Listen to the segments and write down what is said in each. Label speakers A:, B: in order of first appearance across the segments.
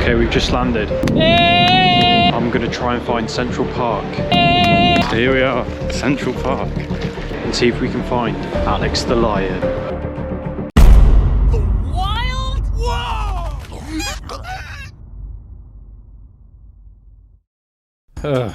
A: Okay, we've just landed. I'm gonna try and find Central Park. So here we are, Central Park. And see if we can find Alex the Lion.
B: The Wild? Whoa!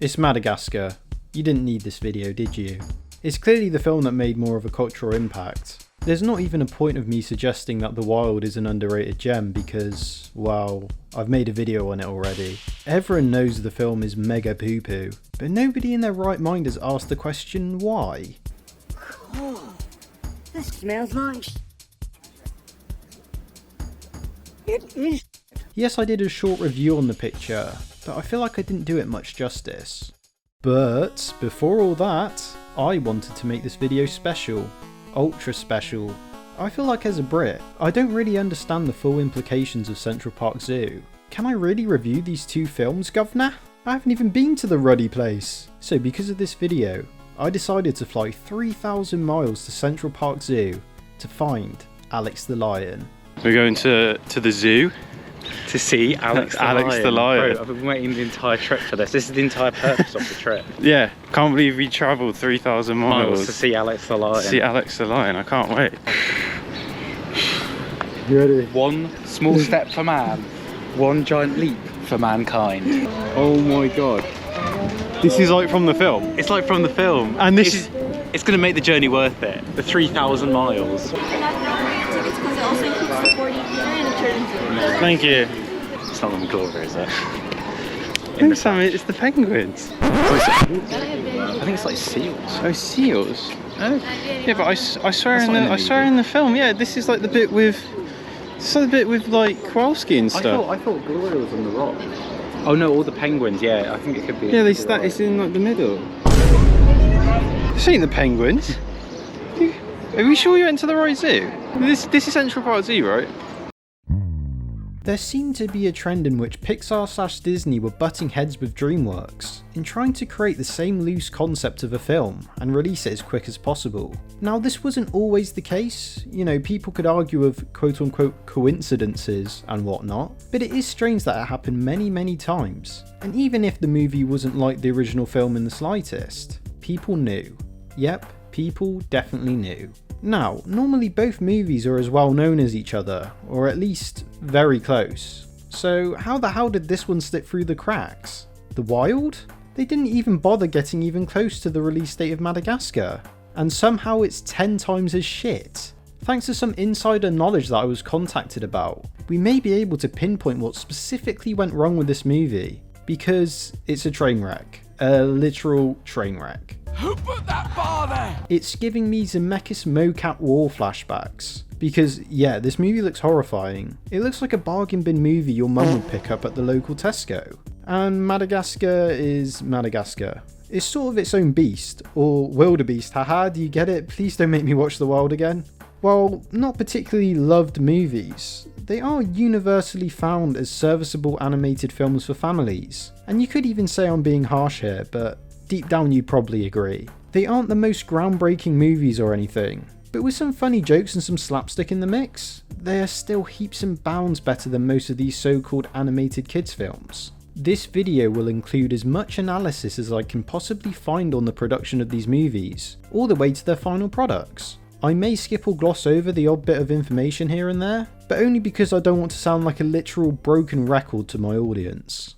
C: It's Madagascar. You didn't need this video, did you? It's clearly the film that made more of a cultural impact. There's not even a point of me suggesting that The Wild is an underrated gem because, well, I've made a video on it already. Everyone knows the film is mega poo-poo, but nobody in their right mind has asked the question why.
B: Oh, this smells nice. It is.
C: Yes, I did a short review on the picture, but I feel like I didn't do it much justice. But before all that, I wanted to make this video special. Ultra special. I feel like as a Brit, I don't really understand the full implications of Central Park Zoo. Can I really review these two films, governor? I haven't even been to the ruddy place. So because of this video, I decided to fly 3,000 miles to Central Park Zoo to find Alex the Lion.
A: We're going to the zoo
D: to see Alex
A: the Lion.
D: Bro, I've been waiting the entire trip for this. This is the entire purpose of the trip.
A: Yeah, can't believe we travelled 3,000 miles
D: To see Alex the Lion.
A: To see Alex the Lion, I can't wait.
C: You ready?
D: One small step for man, one giant leap for mankind.
A: Oh my god. This is like from the film.
D: It's like from the film.
A: And
D: It's going to make the journey worth it. The 3,000 miles.
A: Thank you.
D: It's not on Glover, is it?
A: No, Sam, it's the penguins.
D: I think it's like seals.
A: Oh, seals. Oh, yeah, but I swear in the film, yeah, this is like the bit with, like Kowalski and stuff.
D: I thought Gloria was on the rock. Oh no, all the penguins. Yeah, I think it could be.
A: Yeah, it's in like the middle. This ain't the penguins. Are we sure you went to the right zoo? This is Central Park Zoo, right?
C: There seemed to be a trend in which Pixar/Disney were butting heads with DreamWorks in trying to create the same loose concept of a film and release it as quick as possible. Now this wasn't always the case, you know, people could argue of quote unquote coincidences and whatnot, but it is strange that it happened many times. And even if the movie wasn't like the original film in the slightest, people knew. Yep, people definitely knew. Now, normally both movies are as well known as each other, or at least very close. So how the hell did this one slip through the cracks? The Wild? They didn't even bother getting even close to the release date of Madagascar. And somehow it's 10 times as shit. Thanks to some insider knowledge that I was contacted about, we may be able to pinpoint what specifically went wrong with this movie. Because it's a train wreck. A literal train wreck.
B: Who put that bar there?
C: It's giving me Zemeckis mocap war flashbacks. Because yeah, this movie looks horrifying. It looks like a bargain bin movie your mum would pick up at the local Tesco. And Madagascar is Madagascar. It's sort of its own beast, or wildebeest, haha, do you get it? Please don't make me watch The Wild again. While not particularly loved movies, they are universally found as serviceable animated films for families. And you could even say I'm being harsh here, but deep down you'd probably agree. They aren't the most groundbreaking movies or anything, but with some funny jokes and some slapstick in the mix, they are still heaps and bounds better than most of these so-called animated kids films. This video will include as much analysis as I can possibly find on the production of these movies, all the way to their final products. I may skip or gloss over the odd bit of information here and there, but only because I don't want to sound like a literal broken record to my audience.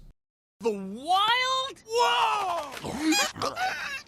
B: The Wild? Whoa!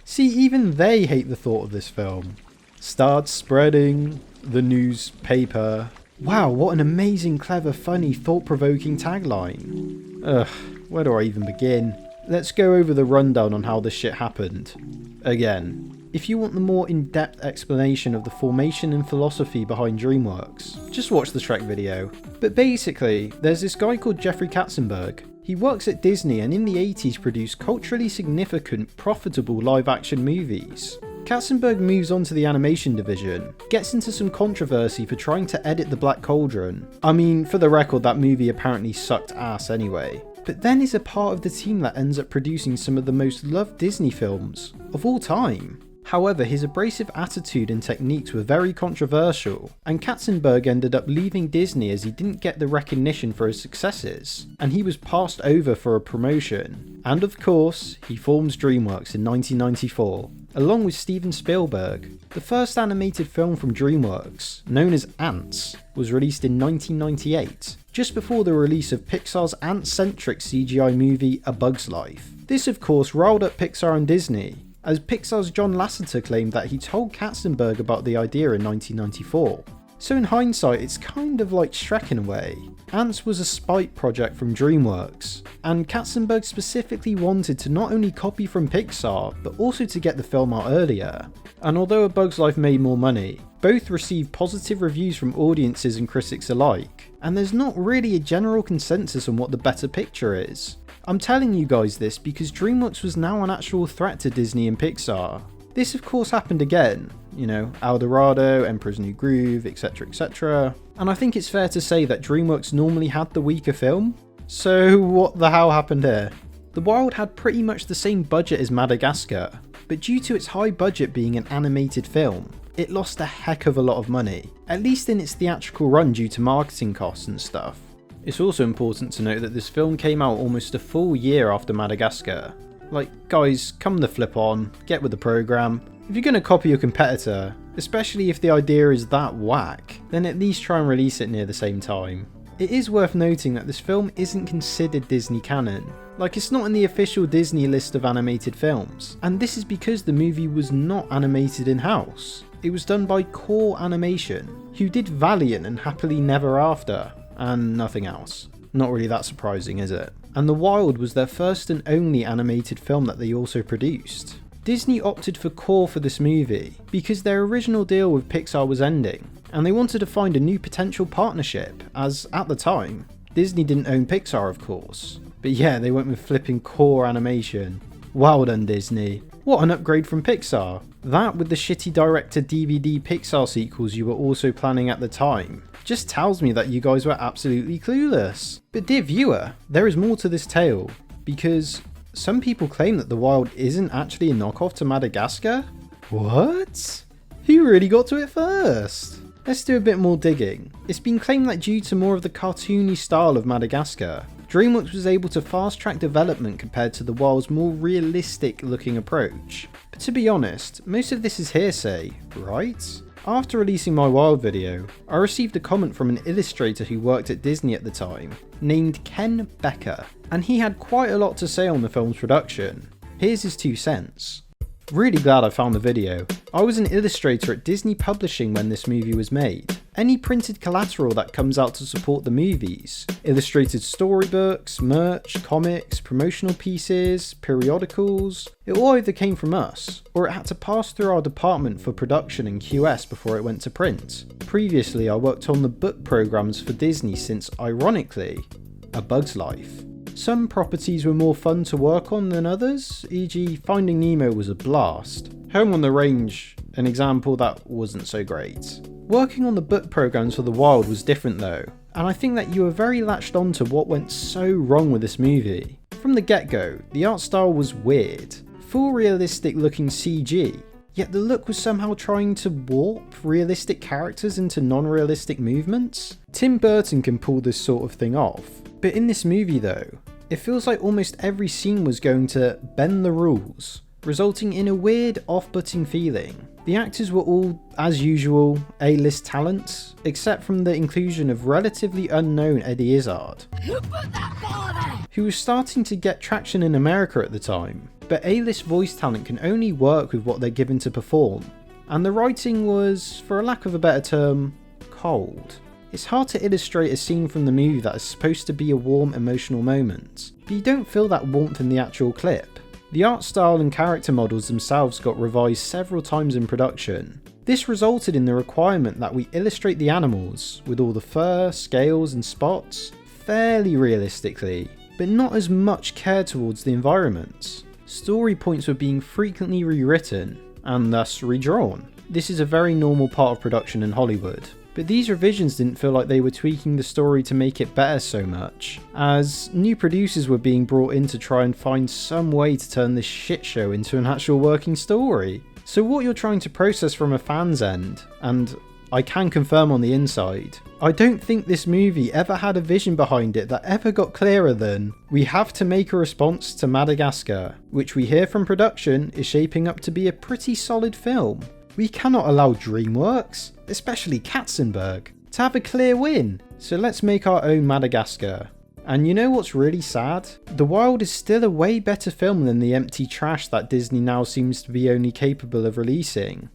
C: See, even they hate the thought of this film. Start spreading the newspaper. Wow, what an amazing, clever, funny, thought-provoking tagline. Ugh, where do I even begin? Let's go over the rundown on how this shit happened. Again. If you want the more in-depth explanation of the formation and philosophy behind DreamWorks, just watch the Shrek video. But basically, there's this guy called Jeffrey Katzenberg. He works at Disney and in the 80s produced culturally significant, profitable live-action movies. Katzenberg moves on to the animation division, gets into some controversy for trying to edit The Black Cauldron. I mean, for the record, that movie apparently sucked ass anyway. But then is a part of the team that ends up producing some of the most loved Disney films of all time. However, his abrasive attitude and techniques were very controversial, and Katzenberg ended up leaving Disney as he didn't get the recognition for his successes, and he was passed over for a promotion. And of course, he forms DreamWorks in 1994, along with Steven Spielberg. The first animated film from DreamWorks, known as Ants, was released in 1998, just before the release of Pixar's ant-centric CGI movie A Bug's Life. This of course riled up Pixar and Disney, as Pixar's John Lasseter claimed that he told Katzenberg about the idea in 1994. So in hindsight, it's kind of like Shrek in a way. Ants was a spite project from DreamWorks, and Katzenberg specifically wanted to not only copy from Pixar, but also to get the film out earlier. And although A Bug's Life made more money, both received positive reviews from audiences and critics alike, and there's not really a general consensus on what the better picture is. I'm telling you guys this because DreamWorks was now an actual threat to Disney and Pixar. This of course happened again, El Dorado, Emperor's New Groove, etc, etc. And I think it's fair to say that DreamWorks normally had the weaker film. So what the hell happened here? The Wild had pretty much the same budget as Madagascar, but due to its high budget being an animated film, it lost a heck of a lot of money, at least in its theatrical run due to marketing costs and stuff. It's also important to note that this film came out almost a full year after Madagascar. Like, guys, come the flip on, get with the program. If you're going to copy your competitor, especially if the idea is that whack, then at least try and release it near the same time. It is worth noting that this film isn't considered Disney canon. Like, it's not in the official Disney list of animated films, and this is because the movie was not animated in-house. It was done by Core Animation, who did Valiant and Happily Never After, and nothing else. Not really that surprising, is it? And The Wild was their first and only animated film that they also produced. Disney opted for Core for this movie because their original deal with Pixar was ending, and they wanted to find a new potential partnership, as at the time, Disney didn't own Pixar of course. But yeah, they went with flipping Core Animation. Well done, Disney. What an upgrade from Pixar. That with the shitty direct-to-DVD Pixar sequels you were also planning at the time, just tells me that you guys were absolutely clueless. But dear viewer, there is more to this tale, because some people claim that The Wild isn't actually a knockoff to Madagascar? What? Who really got to it first? Let's do a bit more digging. It's been claimed that due to more of the cartoony style of Madagascar, DreamWorks was able to fast track development compared to The Wild's more realistic looking approach. But to be honest, most of this is hearsay, right? After releasing my Wild video, I received a comment from an illustrator who worked at Disney at the time, named Ken Becker, and he had quite a lot to say on the film's production. Here's his 2 cents. Really glad I found the video. I was an illustrator at Disney Publishing when this movie was made. Any printed collateral that comes out to support the movies, illustrated storybooks, merch, comics, promotional pieces, periodicals, it all either came from us, or it had to pass through our department for production and QS before it went to print. Previously I worked on the book programs for Disney since, ironically, A Bug's Life. Some properties were more fun to work on than others, e.g. Finding Nemo was a blast. Home on the Range, an example that wasn't so great. Working on the book programs for The Wild was different though, and I think that you were very latched on to what went so wrong with this movie. From the get-go, the art style was weird, full realistic looking CG, yet the look was somehow trying to warp realistic characters into non-realistic movements. Tim Burton can pull this sort of thing off, but in this movie though, it feels like almost every scene was going to bend the rules, resulting in a weird off-putting feeling. The actors were all, as usual, A-list talents, except from the inclusion of relatively unknown Eddie Izzard, who was starting to get traction in America at the time, but A-list voice talent can only work with what they're given to perform, and the writing was, for a lack of a better term, cold. It's hard to illustrate a scene from the movie that is supposed to be a warm emotional moment, but you don't feel that warmth in the actual clip. The art style and character models themselves got revised several times in production. This resulted in the requirement that we illustrate the animals, with all the fur, scales and spots, fairly realistically, but not as much care towards the environment. Story points were being frequently rewritten, and thus redrawn. This is a very normal part of production in Hollywood. But these revisions didn't feel like they were tweaking the story to make it better so much, as new producers were being brought in to try and find some way to turn this shit show into an actual working story. So what you're trying to process from a fan's end, and I can confirm on the inside, I don't think this movie ever had a vision behind it that ever got clearer than, we have to make a response to Madagascar, which we hear from production is shaping up to be a pretty solid film. We cannot allow DreamWorks, especially Katzenberg, to have a clear win, so let's make our own Madagascar. And you know what's really sad? The Wild is still a way better film than the empty trash that Disney now seems to be only capable of releasing.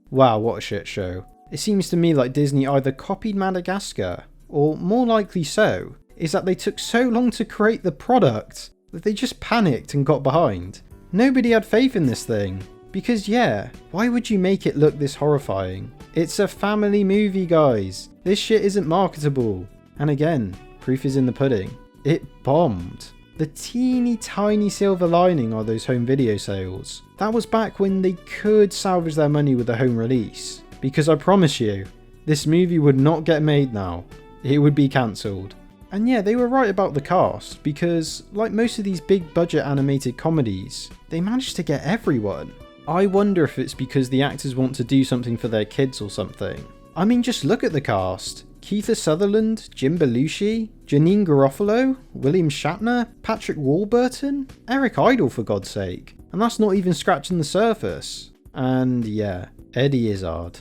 C: Wow, what a shit show. It seems to me like Disney either copied Madagascar, or more likely so, is that they took so long to create the product that they just panicked and got behind. Nobody had faith in this thing. Because yeah, why would you make it look this horrifying? It's a family movie, guys. This shit isn't marketable. And again, proof is in the pudding. It bombed. The teeny tiny silver lining are those home video sales. That was back when they could salvage their money with a home release. Because I promise you, this movie would not get made now. It would be cancelled. And yeah, they were right about the cast, because like most of these big budget animated comedies, they managed to get everyone. I wonder if it's because the actors want to do something for their kids or something. I mean, just look at the cast. Kiefer Sutherland, Jim Belushi, Janine Garofalo, William Shatner, Patrick Warburton, Eric Idle for God's sake. And that's not even scratching the surface. And yeah, Eddie Izzard.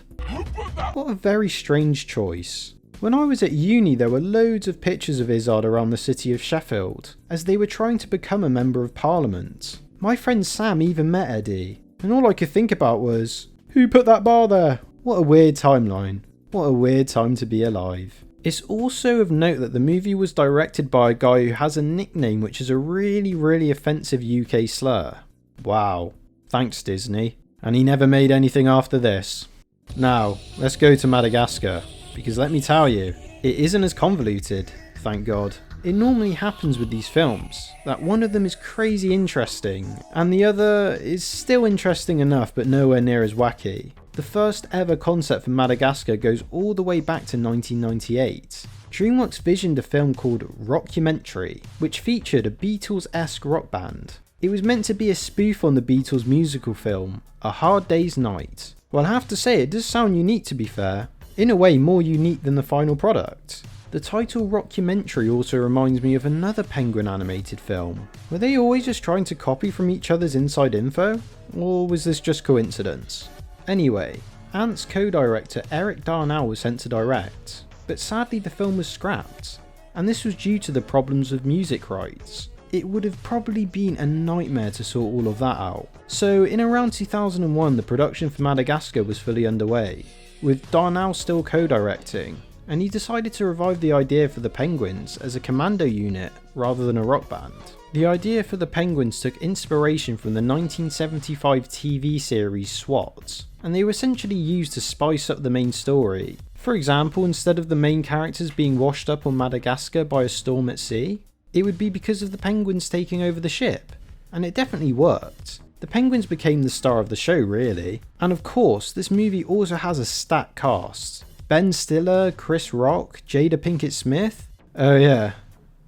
C: What a very strange choice. When I was at uni, there were loads of pictures of Izzard around the city of Sheffield, as they were trying to become a member of parliament. My friend Sam even met Eddie, and all I could think about was, who put that bar there? What a weird timeline. What a weird time to be alive. It's also of note that the movie was directed by a guy who has a nickname which is a really offensive UK slur. Wow. Thanks Disney. And he never made anything after this. Now, let's go to Madagascar, because let me tell you, it isn't as convoluted, thank God. It normally happens with these films, that one of them is crazy interesting, and the other is still interesting enough but nowhere near as wacky. The first ever concept for Madagascar goes all the way back to 1998. DreamWorks visioned a film called Rockumentary, which featured a Beatles-esque rock band. It was meant to be a spoof on the Beatles musical film, A Hard Day's Night. Well, I have to say, it does sound unique to be fair. In a way, more unique than the final product. The title Rockumentary also reminds me of another Penguin animated film. Were they always just trying to copy from each other's inside info? Or was this just coincidence? Anyway, Ant's co-director Eric Darnell was sent to direct, but sadly the film was scrapped, and this was due to the problems with music rights. It would have probably been a nightmare to sort all of that out. So in around 2001 the production for Madagascar was fully underway, with Darnell still co-directing, and he decided to revive the idea for the Penguins as a commando unit rather than a rock band. The idea for the Penguins took inspiration from the 1975 TV series SWAT, and they were essentially used to spice up the main story. For example, instead of the main characters being washed up on Madagascar by a storm at sea, it would be because of the Penguins taking over the ship, and it definitely worked. The Penguins became the star of the show really, and of course this movie also has a stacked cast. Ben Stiller, Chris Rock, Jada Pinkett Smith. Oh yeah,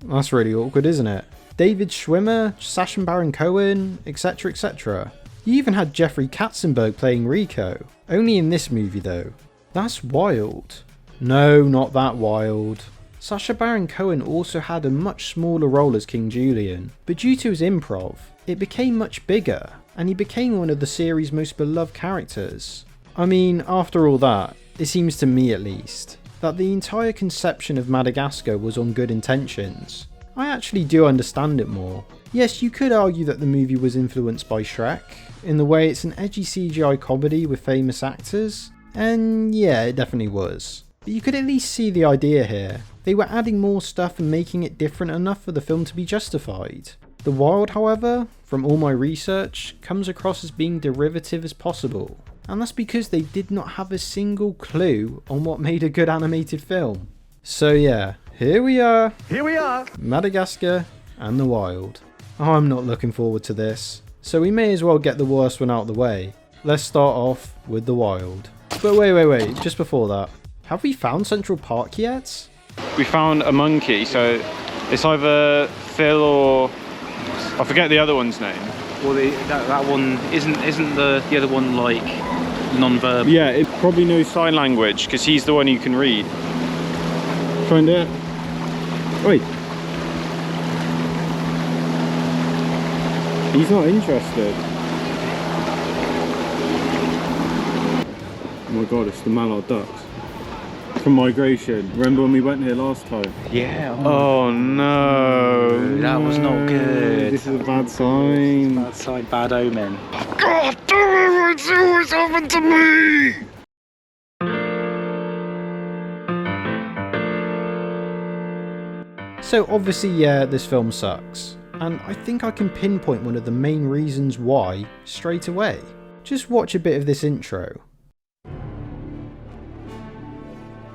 C: that's really awkward isn't it? David Schwimmer, Sacha Baron Cohen, etc etc. You even had Jeffrey Katzenberg playing Rico, only in this movie though. That's wild. No, not that wild. Sacha Baron Cohen also had a much smaller role as King Julian, but due to his improv, it became much bigger, and he became one of the series' most beloved characters. I mean, after all that, it seems to me at least, that the entire conception of Madagascar was on good intentions. I actually do understand it more. Yes, you could argue that the movie was influenced by Shrek, in the way it's an edgy CGI comedy with famous actors, and yeah, it definitely was. But you could at least see the idea here. They were adding more stuff and making it different enough for the film to be justified. The Wild, however, from all my research, comes across as being derivative as possible. And that's because they did not have a single clue on what made a good animated film. So yeah, here we are, Madagascar and the Wild. Oh, I'm not looking forward to this. So we may as well get the worst one out of the way. Let's start off with the Wild. But wait, just before that. Have we found Central Park yet?
A: We found a monkey, so it's either Phil or I forget the other one's name.
D: Well, that one isn't the other one like non-verbal?
A: Yeah, it probably knows sign language because he's the one you can read. Try and do it. Oi. He's not interested. Oh my god, it's the mallard ducks. From migration. Remember when we went here last time?
D: Yeah.
A: Oh no.
D: That was not good.
A: This is a bad sign.
D: Bad sign, bad omen.
A: God damn it, it's always happened to me!
C: So obviously, yeah, this film sucks. And I think I can pinpoint one of the main reasons why straight away. Just watch a bit of this intro.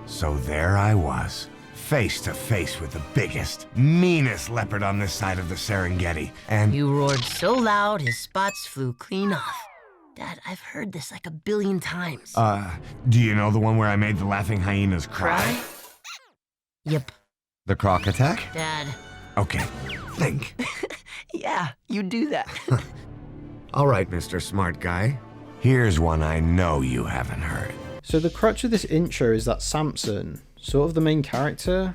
E: So there I was, face to face with the biggest, meanest leopard on this side of the Serengeti, and
F: You roared so loud his spots flew clean off. Dad, I've heard this like 1 billion times.
E: do you know the one where I made the laughing hyenas cry?
F: Yep.
E: The croc attack?
F: Dad.
E: Okay, think.
F: Yeah, you do that.
E: All right, Mr. Smart Guy. Here's one I know you haven't heard.
C: So the crutch of this intro is that Samson, sort of the main character,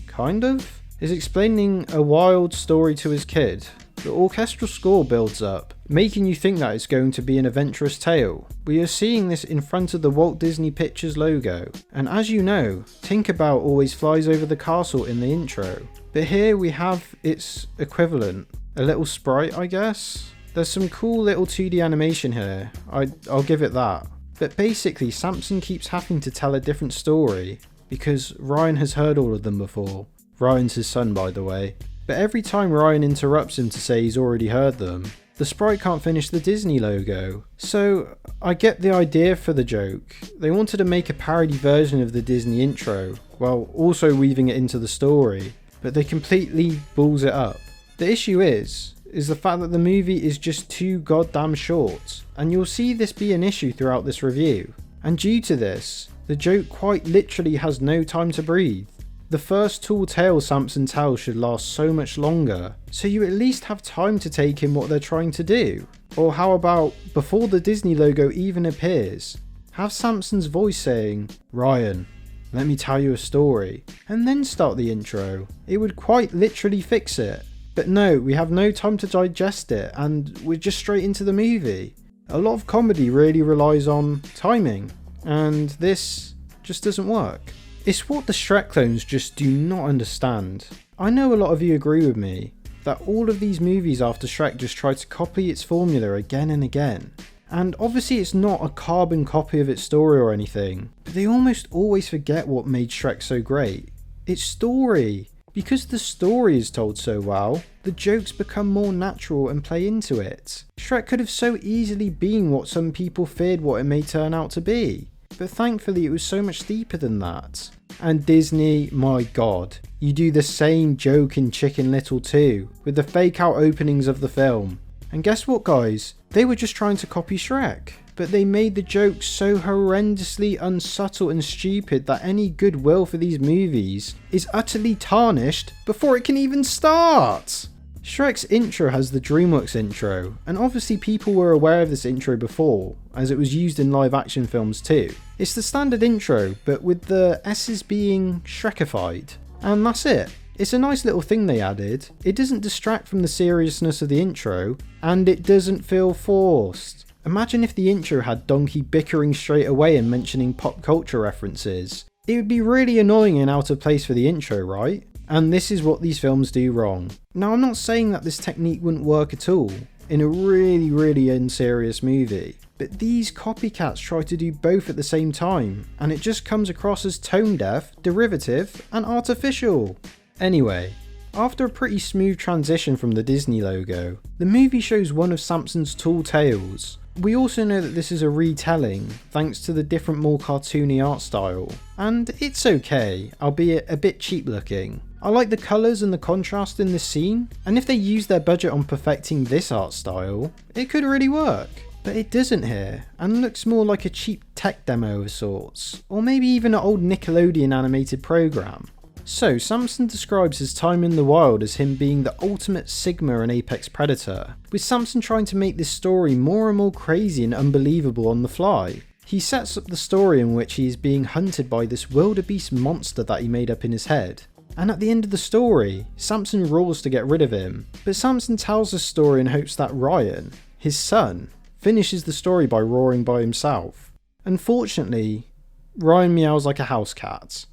C: kind of, is explaining a wild story to his kid. The orchestral score builds up, making you think that it's going to be an adventurous tale. We are seeing this in front of the Walt Disney Pictures logo, and as you know, Tinkerbell always flies over the castle in the intro. But here we have its equivalent, a little sprite I guess. There's some cool little 2D animation here, I'll give it that. But basically Samson keeps having to tell a different story, because Ryan has heard all of them before. Ryan's his son, by the way. But every time Ryan interrupts him to say he's already heard them, the sprite can't finish the Disney logo. So I get the idea for the joke. They wanted to make a parody version of the Disney intro, while also weaving it into the story, but they completely balls it up. The issue is the fact that the movie is just too goddamn short, and you'll see this be an issue throughout this review. And due to this, the joke quite literally has no time to breathe. The first tall tale Samson tells should last so much longer, so you at least have time to take in what they're trying to do. Or how about, before the Disney logo even appears, have Samson's voice saying, "Ryan, let me tell you a story," and then start the intro. It would quite literally fix it. But no, we have no time to digest it, and we're just straight into the movie. A lot of comedy really relies on timing, and this just doesn't work. It's what the Shrek clones just do not understand. I know a lot of you agree with me, that all of these movies after Shrek just try to copy its formula again and again. And obviously it's not a carbon copy of its story or anything, but they almost always forget what made Shrek so great. Its story. Because the story is told so well, the jokes become more natural and play into it. Shrek could have so easily been what some people feared what it may turn out to be, but thankfully it was so much deeper than that. And Disney, my god, you do the same joke in Chicken Little too, with the fake out openings of the film. And guess what guys, they were just trying to copy Shrek, but they made the jokes so horrendously unsubtle and stupid that any goodwill for these movies is utterly tarnished before it can even start. Shrek's intro has the DreamWorks intro, and obviously people were aware of this intro before, as it was used in live action films too. It's the standard intro, but with the S's being Shrekified, and that's it. It's a nice little thing they added. It doesn't distract from the seriousness of the intro, and it doesn't feel forced. Imagine if the intro had Donkey bickering straight away and mentioning pop culture references. It would be really annoying and out of place for the intro, right? And this is what these films do wrong. Now I'm not saying that this technique wouldn't work at all in a really unserious movie, but these copycats try to do both at the same time, and it just comes across as tone deaf, derivative, and artificial. Anyway, after a pretty smooth transition from the Disney logo, the movie shows one of Samson's tall tales. We also know that this is a retelling, thanks to the different more cartoony art style, and it's okay, albeit a bit cheap looking. I like the colours and the contrast in this scene, and if they used their budget on perfecting this art style, it could really work. But it doesn't here, and looks more like a cheap tech demo of sorts, or maybe even an old Nickelodeon animated program. So Samson describes his time in the wild as him being the ultimate Sigma and apex predator, with Samson trying to make this story more and more crazy and unbelievable on the fly. He sets up the story in which he is being hunted by this wildebeest monster that he made up in his head. And at the end of the story, Samson roars to get rid of him, but Samson tells the story in hopes that Ryan, his son, finishes the story by roaring by himself. Unfortunately, Ryan meows like a house cat.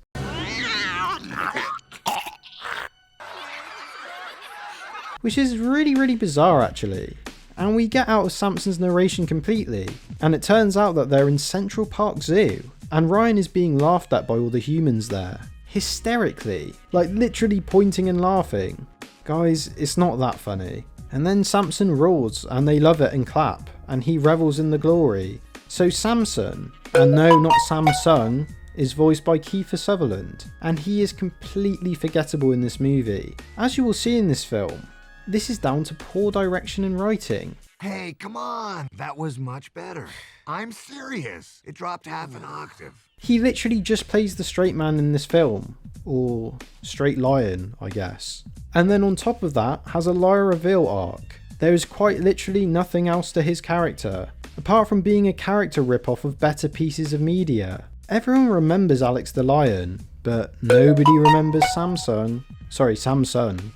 C: Which is really bizarre actually. And we get out of Samson's narration completely, and it turns out that they're in Central Park Zoo, and Ryan is being laughed at by all the humans there. Hysterically, like literally pointing and laughing. Guys, it's not that funny. And then Samson roars, and they love it and clap, and he revels in the glory. So Samson, and no, not Samsung, is voiced by Kiefer Sutherland, and he is completely forgettable in this movie. As you will see in this film, this is down to poor direction and writing.
E: Hey, come on. That was much better. I'm serious. It dropped half an octave.
C: He literally just plays the straight man in this film, or straight lion, I guess. And then on top of that, has a liar reveal arc. There is quite literally nothing else to his character, apart from being a character rip-off of better pieces of media. Everyone remembers Alex the Lion, but nobody remembers Samson.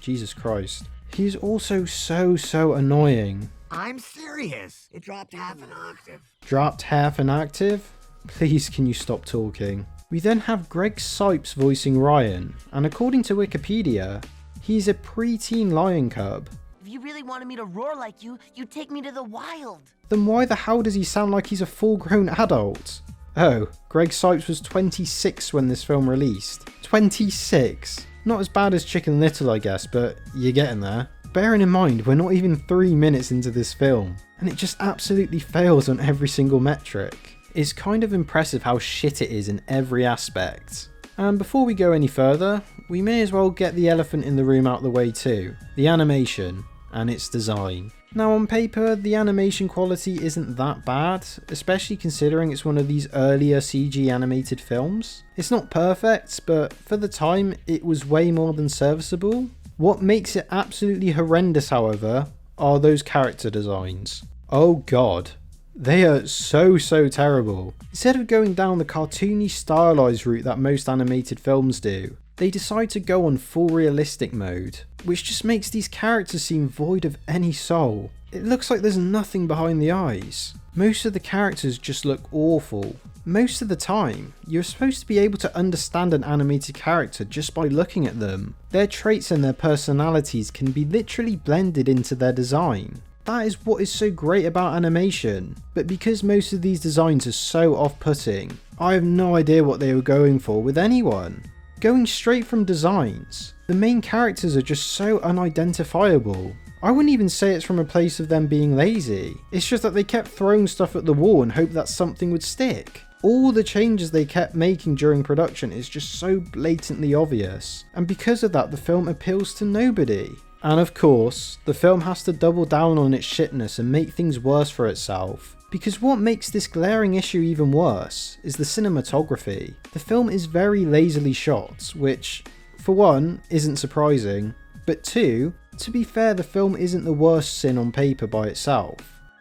C: Jesus Christ. He's also so annoying.
E: I'm serious. It dropped half an octave.
C: Dropped half an octave? Please can you stop talking? We then have Greg Sipes voicing Ryan, and according to Wikipedia, he's a preteen lion cub.
F: If you really wanted me to roar like you, you'd take me to the wild.
C: Then why the hell does he sound like he's a full-grown adult? Oh, Greg Sipes was 26 when this film released. 26! Not as bad as Chicken Little, I guess, but you're getting there. Bearing in mind, we're not even 3 minutes into this film, and it just absolutely fails on every single metric. It's kind of impressive how shit it is in every aspect. And before we go any further, we may as well get the elephant in the room out the way too. The animation and its design. Now on paper, the animation quality isn't that bad, especially considering it's one of these earlier CG animated films. It's not perfect, but for the time, it was way more than serviceable. What makes it absolutely horrendous, however, are those character designs. Oh god. They are so terrible. Instead of going down the cartoony stylized route that most animated films do, they decide to go on full realistic mode, which just makes these characters seem void of any soul. It looks like there's nothing behind the eyes. Most of the characters just look awful. Most of the time, you're supposed to be able to understand an animated character just by looking at them. Their traits and their personalities can be literally blended into their design. That is what is so great about animation, but because most of these designs are so off-putting, I have no idea what they were going for with anyone. Going straight from designs, the main characters are just so unidentifiable. I wouldn't even say it's from a place of them being lazy, it's just that they kept throwing stuff at the wall and hoped that something would stick. All the changes they kept making during production is just so blatantly obvious, and because of that the film appeals to nobody. And of course, the film has to double down on its shitness and make things worse for itself. Because what makes this glaring issue even worse is the cinematography. The film is very lazily shot, which, for one, isn't surprising, but two, to be fair, the film isn't the worst sin on paper by itself.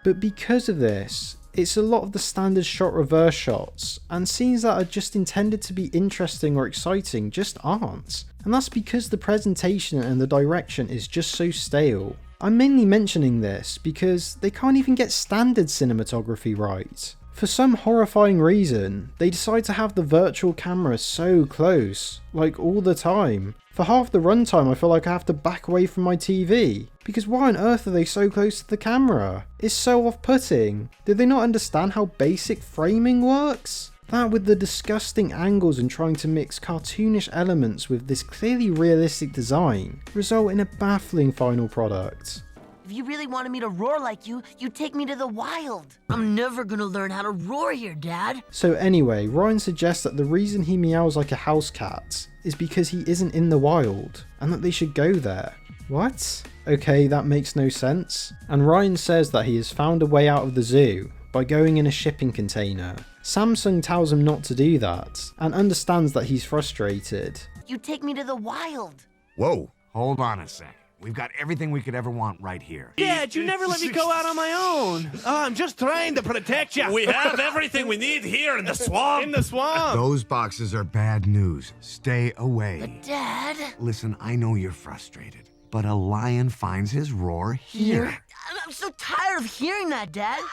C: But because of this, it's a lot of the standard shot reverse shots, and scenes that are just intended to be interesting or exciting just aren't. And that's because the presentation and the direction is just so stale. I'm mainly mentioning this because they can't even get standard cinematography right. For some horrifying reason, they decide to have the virtual camera so close, like all the time. For half the runtime I feel like I have to back away from my TV, because why on earth are they so close to the camera? It's so off-putting. Did they not understand how basic framing works? That with the disgusting angles and trying to mix cartoonish elements with this clearly realistic design result in a baffling final product.
F: If you really wanted me to roar like you, you'd take me to the wild. I'm never gonna learn how to roar here, Dad.
C: So anyway, Ryan suggests that the reason he meows like a house cat is because he isn't in the wild, and that they should go there. What? Okay, that makes no sense. And Ryan says that he has found a way out of the zoo by going in a shipping container. Samsung tells him not to do that, and understands that he's frustrated.
F: you take me to the wild.
E: Whoa, hold on a second. We've got everything we could ever want right here.
G: Dad, you never let me go out on my own. Oh, I'm just trying to protect you.
H: We have everything we need here in the swamp.
G: In the swamp.
E: Those boxes are bad news. Stay away.
F: Dad?
E: Listen, I know you're frustrated, but a lion finds his roar here.
F: I'm so tired of hearing that, Dad.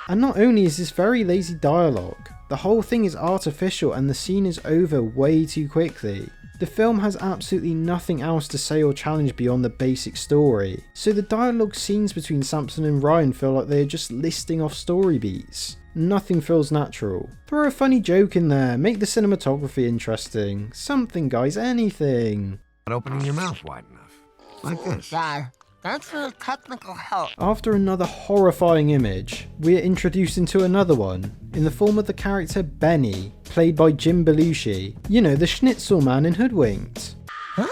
C: And not only is this very lazy dialogue, the whole thing is artificial and the scene is over way too quickly. The film has absolutely nothing else to say or challenge beyond the basic story, so the dialogue scenes between Samson and Ryan feel like they are just listing off story beats. Nothing feels natural. Throw a funny joke in there, make the cinematography interesting. Something, guys, anything.
E: Not opening your mouth wide enough. Like this.
F: Dad, thanks for the technical help.
C: After another horrifying image, we are introduced into another one, in the form of the character Benny, played by Jim Belushi. You know, the Schnitzel man in Hoodwinked.
E: A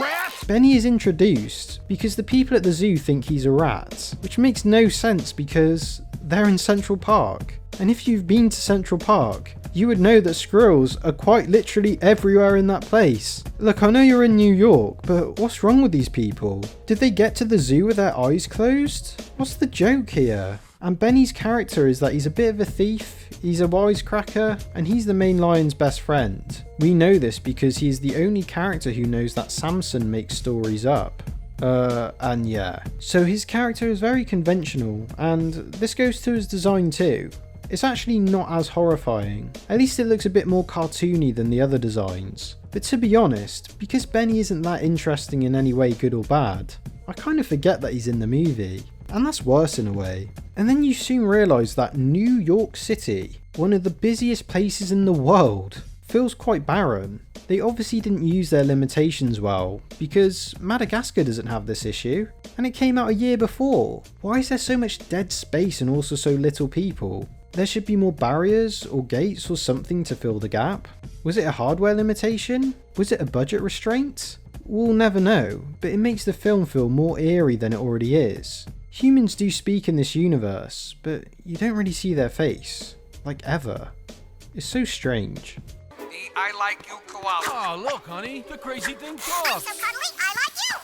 E: rat?
C: Benny is introduced because the people at the zoo think he's a rat, which makes no sense because they're in Central Park. And if you've been to Central Park, you would know that squirrels are quite literally everywhere in that place. Look, I know you're in New York, but what's wrong with these people? Did they get to the zoo with their eyes closed? What's the joke here? And Benny's character is that he's a bit of a thief, he's a wisecracker, and he's the main lion's best friend. We know this because he is the only character who knows that Samson makes stories up. And yeah. So his character is very conventional, and this goes to his design too. It's actually not as horrifying. At least it looks a bit more cartoony than the other designs. But to be honest, because Benny isn't that interesting in any way good or bad, I kind of forget that he's in the movie. And that's worse in a way. And then you soon realise that New York City, one of the busiest places in the world, feels quite barren. They obviously didn't use their limitations well, because Madagascar doesn't have this issue, and it came out a year before. Why is there so much dead space and also so little people? There should be more barriers or gates or something to fill the gap. Was it a hardware limitation? Was it a budget restraint? We'll never know, but it makes the film feel more eerie than it already is. Humans do speak in this universe, but you don't really see their face. Like ever. It's so strange.
H: I like you, koala.
G: Oh, look, honey. The crazy thing talks.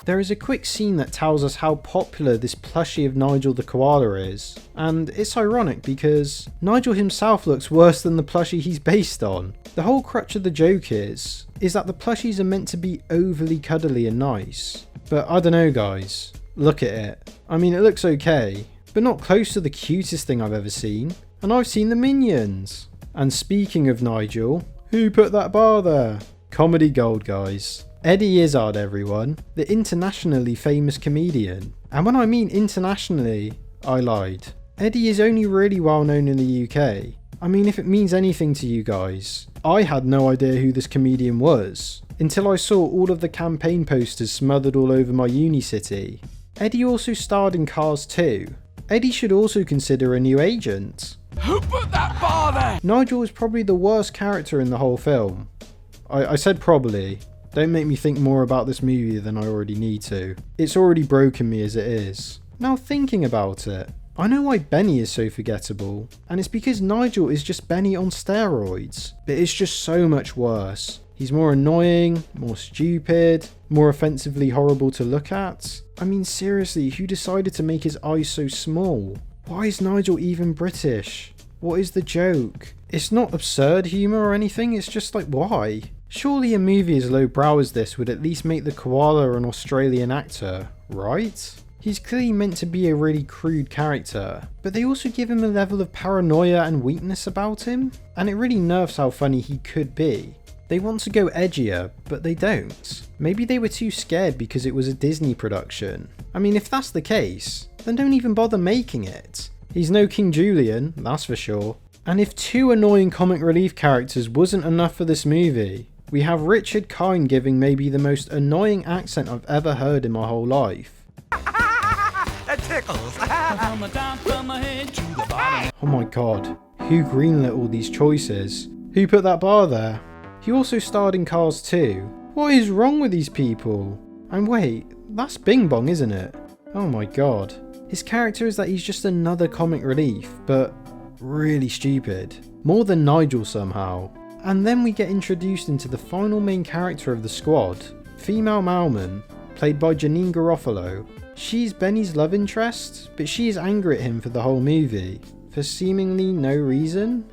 C: There is a quick scene that tells us how popular this plushie of Nigel the koala is, and it's ironic because Nigel himself looks worse than the plushie he's based on. The whole crutch of the joke is that the plushies are meant to be overly cuddly and nice. But I don't know, guys. Look at it. I mean, it looks okay, but not close to the cutest thing I've ever seen. And I've seen the Minions. And speaking of Nigel, who put that bar there? Comedy gold, guys. Eddie Izzard, everyone. The internationally famous comedian. And when I mean internationally, I lied. Eddie is only really well known in the UK. I mean, if it means anything to you guys, I had no idea who this comedian was, until I saw all of the campaign posters smothered all over my uni city. Eddie also starred in Cars 2. Eddie should also consider a new agent.
B: Who put that bar there?
C: Nigel is probably the worst character in the whole film. I said probably. Don't make me think more about this movie than I already need to. It's already broken me as it is. Now thinking about it, I know why Benny is so forgettable, and it's because Nigel is just Benny on steroids, but it's just so much worse. He's more annoying, more stupid, more offensively horrible to look at. I mean, seriously, who decided to make his eyes so small? Why is Nigel even British? What is the joke? It's not absurd humour or anything, it's just like, why? Surely a movie as lowbrow as this would at least make the koala an Australian actor, right? He's clearly meant to be a really crude character, but they also give him a level of paranoia and weakness about him, and it really nerfs how funny he could be. They want to go edgier, but they don't. Maybe they were too scared because it was a Disney production. I mean, if that's the case, then don't even bother making it. He's no King Julian, that's for sure. And if 2 annoying comic relief characters wasn't enough for this movie, we have Richard Kind giving maybe the most annoying accent I've ever heard in my whole life.
B: That tickles.
C: Oh my god, who greenlit all these choices? Who put that bar there? He also starred in Cars 2. What is wrong with these people? And wait, that's Bing Bong, isn't it? Oh my god. His character is that he's just another comic relief, but really stupid. More than Nigel somehow. And then we get introduced into the final main character of the squad, female Malman, played by Janine Garofalo. She's Benny's love interest, but she is angry at him for the whole movie, for seemingly no reason.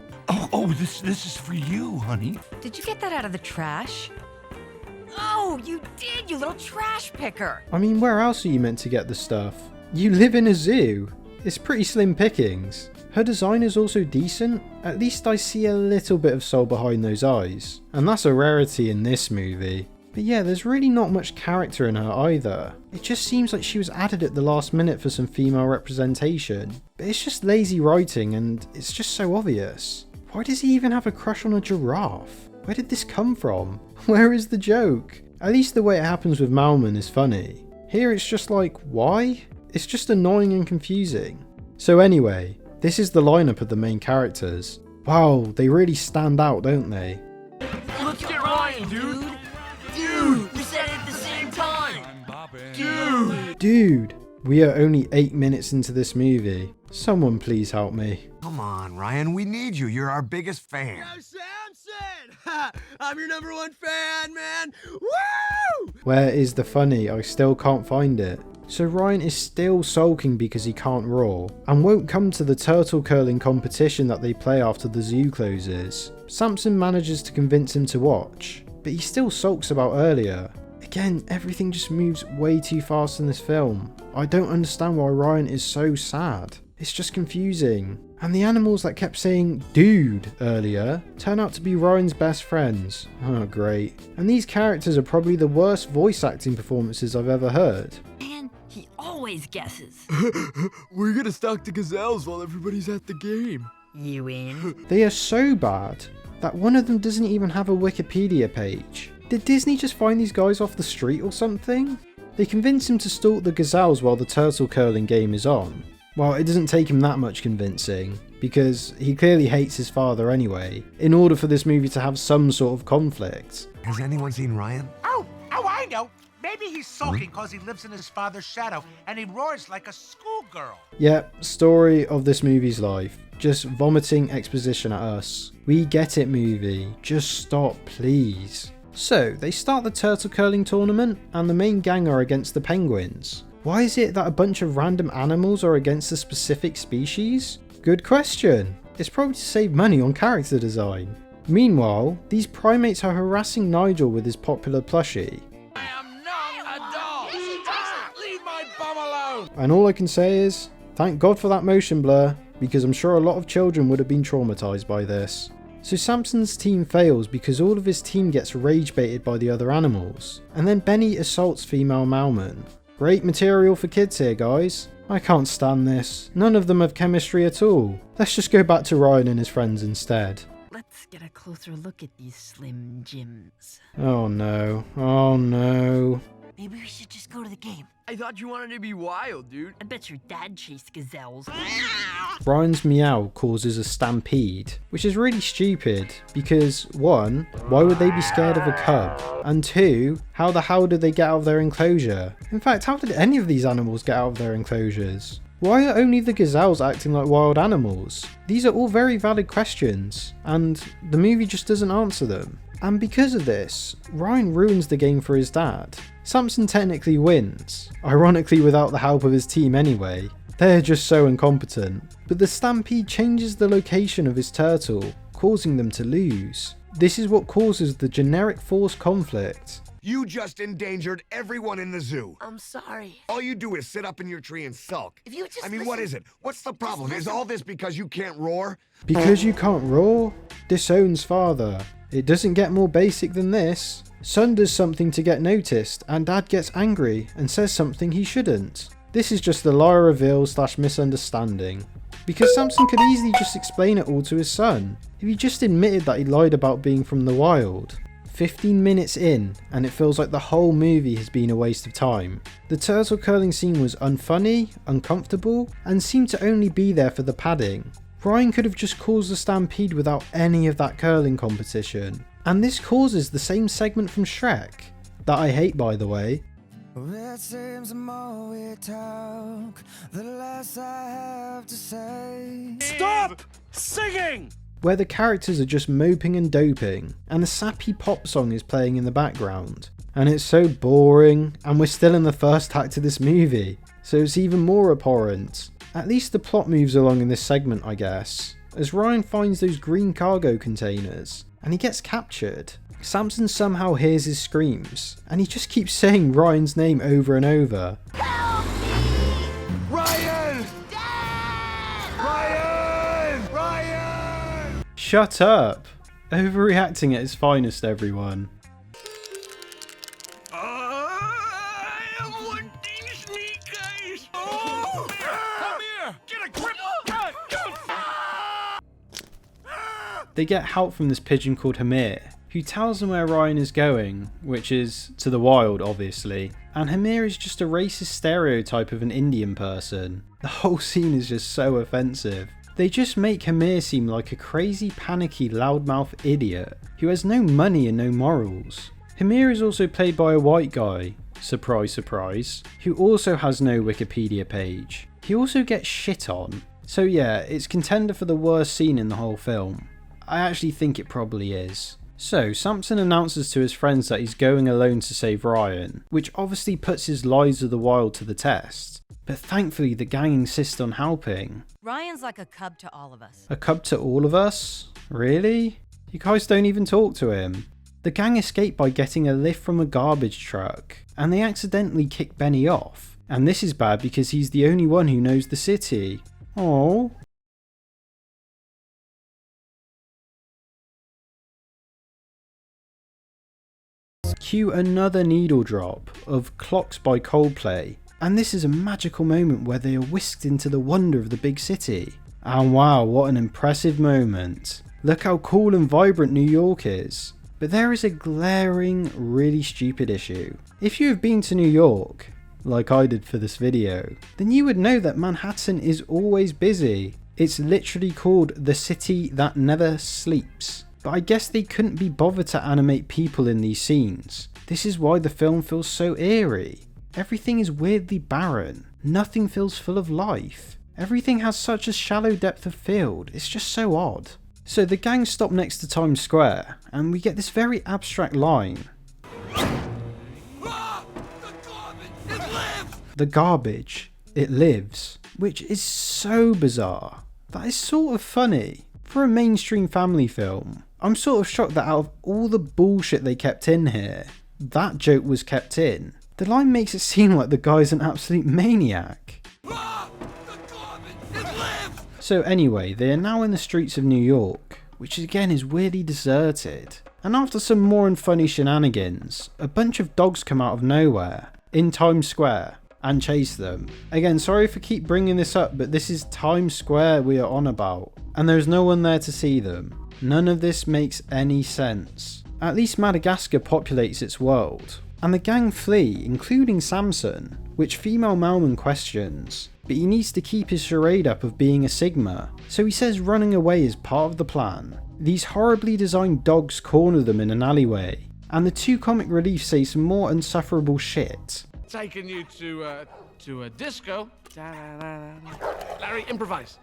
B: This is for you, honey.
I: Did you get that out of the trash? Oh, you did, you little trash picker.
C: I mean, where else are you meant to get the stuff? You live in a zoo. It's pretty slim pickings. Her design is also decent. At least I see a little bit of soul behind those eyes. And that's a rarity in this movie. But yeah, there's really not much character in her either. It just seems like she was added at the last minute for some female representation. But it's just lazy writing and it's just so obvious. Why does he even have a crush on a giraffe? Where did this come from? Where is the joke? At least the way it happens with Malman is funny. Here it's just like, why? It's just annoying and confusing. So anyway, this is the lineup of the main characters. Wow, they really stand out, don't they?
B: Let's get Ryan, dude.
F: Dude, we said it at the same time.
C: Dude, we are only 8 minutes into this movie. Someone please help me.
E: Come on, Ryan, we need you. You're our biggest fan.
G: Samson! I'm your #1 fan, man! Woo!
C: Where is the funny? I still can't find it. So Ryan is still sulking because he can't roar, and won't come to the turtle curling competition that they play after the zoo closes. Samson manages to convince him to watch, but he still sulks about earlier. Again, everything just moves way too fast in this film. I don't understand why Ryan is so sad. It's just confusing. And the animals that kept saying dude earlier turn out to be Ryan's best friends. Oh great. And these characters are probably the worst voice acting performances I've ever heard.
F: Man, he always guesses.
G: We're gonna stalk the gazelles while everybody's at the game.
F: You in?
C: They are so bad that one of them doesn't even have a Wikipedia page. Did Disney just find these guys off the street or something? They convince him to stalk the gazelles while the turtle curling game is on. Well, it doesn't take him that much convincing, because he clearly hates his father anyway, in order for this movie to have some sort of conflict.
E: Has anyone seen Ryan?
H: Oh, I know. Maybe he's sulking because he lives in his father's shadow and he roars like a schoolgirl.
C: Yep, story of this movie's life. Just vomiting exposition at us. We get it, movie. Just stop, please. So, they start the turtle curling tournament, and the main gang are against the penguins. Why is it that a bunch of random animals are against a specific species? Good question. It's probably to save money on character design. Meanwhile, these primates are harassing Nigel with his popular plushie.
B: I am not a doll. Leave my bum alone.
C: And all I can say is, thank God for that motion blur, because I'm sure a lot of children would have been traumatized by this. So Samson's team fails because all of his team gets rage baited by the other animals, and then Benny assaults female Malman. Great material for kids here, guys. I can't stand this. None of them have chemistry at all. Let's just go back to Ryan and his friends instead.
F: Let's get a closer look at these Slim Jims.
C: Oh no. Oh no.
F: Maybe we should just go to the game.
G: I thought you wanted to be wild, dude.
F: I bet your dad chased gazelles.
C: Ryan's meow causes a stampede, which is really stupid because 1, why would they be scared of a cub? And 2, how the hell did they get out of their enclosure? In fact, how did any of these animals get out of their enclosures? Why are only the gazelles acting like wild animals? These are all very valid questions, and the movie just doesn't answer them. And because of this, Ryan ruins the game for his dad. Samson technically wins, ironically without the help of his team anyway. They're just so incompetent. But the stampede changes the location of his turtle, causing them to lose. This is what causes the generic force conflict.
E: You just endangered everyone in the zoo.
F: I'm sorry.
E: All you do is sit up in your tree and sulk.
F: If you just
E: I mean, what is it? What's the problem? Is all this because you can't roar?
C: Because you can't roar? Disowns father. It doesn't get more basic than this. Son does something to get noticed, and dad gets angry and says something he shouldn't. This is just a lie reveal / misunderstanding. Because Samson could easily just explain it all to his son, if he just admitted that he lied about being from the wild. 15 minutes in, and it feels like the whole movie has been a waste of time. The turtle curling scene was unfunny, uncomfortable, and seemed to only be there for the padding. Ryan could have just caused a stampede without any of that curling competition. And this causes the same segment from Shrek, that I hate by the way.
J: It seems the more we talk, the less I have to say.
G: Stop singing!
C: Where the characters are just moping and doping, and a sappy pop song is playing in the background. And it's so boring, and we're still in the first act of this movie, so it's even more abhorrent. At least the plot moves along in this segment, I guess, as Ryan finds those green cargo containers, and he gets captured. Samson somehow hears his screams, and he just keeps saying Ryan's name over and over.
B: Help me! Ryan! Dad! Ryan! Ryan!
C: Shut up! Overreacting at his finest, everyone.
B: I want these sneakers! Oh! Come here! Get a grip!
C: They get help from this pigeon called Hamir, who tells them where Ryan is going, which is to the Wild, obviously. And Hamir is just a racist stereotype of an Indian person. The whole scene is just so offensive. They just make Hamir seem like a crazy, panicky, loudmouth idiot who has no money and no morals. Hamir is also played by a white guy, surprise surprise, who also has no Wikipedia page. He also gets shit on. So yeah, it's contender for the worst scene in the whole film. I actually think it probably is. So, Samson announces to his friends that he's going alone to save Ryan, which obviously puts his Lives of the Wild to the test. But thankfully the gang insist on helping.
I: Ryan's like a cub to all of us.
C: A cub to all of us? Really? You guys don't even talk to him. The gang escape by getting a lift from a garbage truck, and they accidentally kick Benny off. And this is bad because he's the only one who knows the city. Oh. Cue another needle drop of Clocks by Coldplay, and this is a magical moment where they are whisked into the wonder of the big city. And wow, what an impressive moment. Look how cool and vibrant New York is. But there is a glaring, really stupid issue. If you have been to New York, like I did for this video, then you would know that Manhattan is always busy. It's literally called the city that never sleeps. But I guess they couldn't be bothered to animate people in these scenes. This is why the film feels so eerie. Everything is weirdly barren. Nothing feels full of life. Everything has such a shallow depth of field. It's just so odd. So the gang stop next to Times Square, and we get this very abstract line. The garbage, it lives. Which is so bizarre. That is sort of funny. For a mainstream family film, I'm sort of shocked that out of all the bullshit they kept in here, that joke was kept in. The line makes it seem like the guy's an absolute maniac. So anyway, they are now in the streets of New York, which again is weirdly deserted. And after some more and funny shenanigans, a bunch of dogs come out of nowhere, in Times Square, and chase them. Again, sorry for keep bringing this up, but this is Times Square we are on about, and there's no one there to see them. None of this makes any sense. At least Madagascar populates its world, and the gang flee, including Samson, which female Malman questions, but he needs to keep his charade up of being a Sigma, so he says running away is part of the plan. These horribly designed dogs corner them in an alleyway, and the two comic relief say some more insufferable shit.
B: Taking you to a disco. Larry, improvise.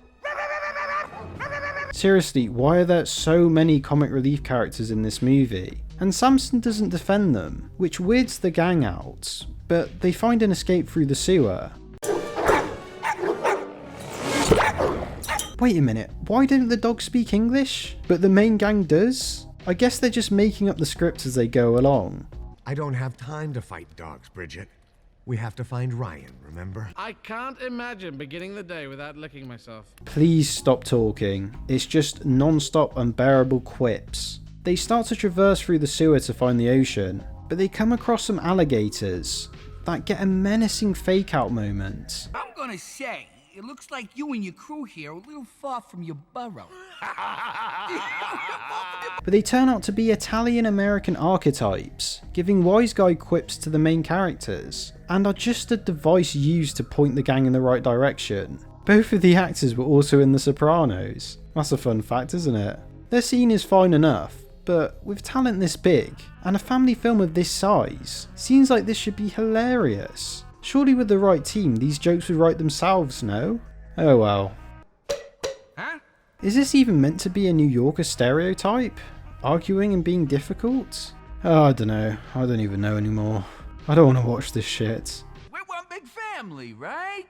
C: Seriously, why are there so many comic relief characters in this movie? And Samson doesn't defend them, which weirds the gang out, but they find an escape through the sewer. Wait a minute, why don't the dogs speak English? But the main gang does? I guess they're just making up the script as they go along.
E: I don't have time to fight dogs, Bridget. We have to find Ryan, remember?
B: I can't imagine beginning the day without licking myself.
C: Please stop talking. It's just non-stop unbearable quips. They start to traverse through the sewer to find the ocean, but they come across some alligators that get a menacing fake-out moment.
K: I'm gonna say, it looks like you and your crew here are a little far from your burrow.
C: But they turn out to be Italian-American archetypes, giving wise guy quips to the main characters, and are just a device used to point the gang in the right direction. Both of the actors were also in The Sopranos. That's a fun fact, isn't it? Their scene is fine enough, but with talent this big, and a family film of this size, seems like this should be hilarious. Surely with the right team, these jokes would write themselves, no? Oh well.
K: Huh?
C: Is this even meant to be a New Yorker stereotype? Arguing and being difficult? Oh, I don't know. I don't even know anymore. I don't want to watch this shit.
K: We're one big family, right?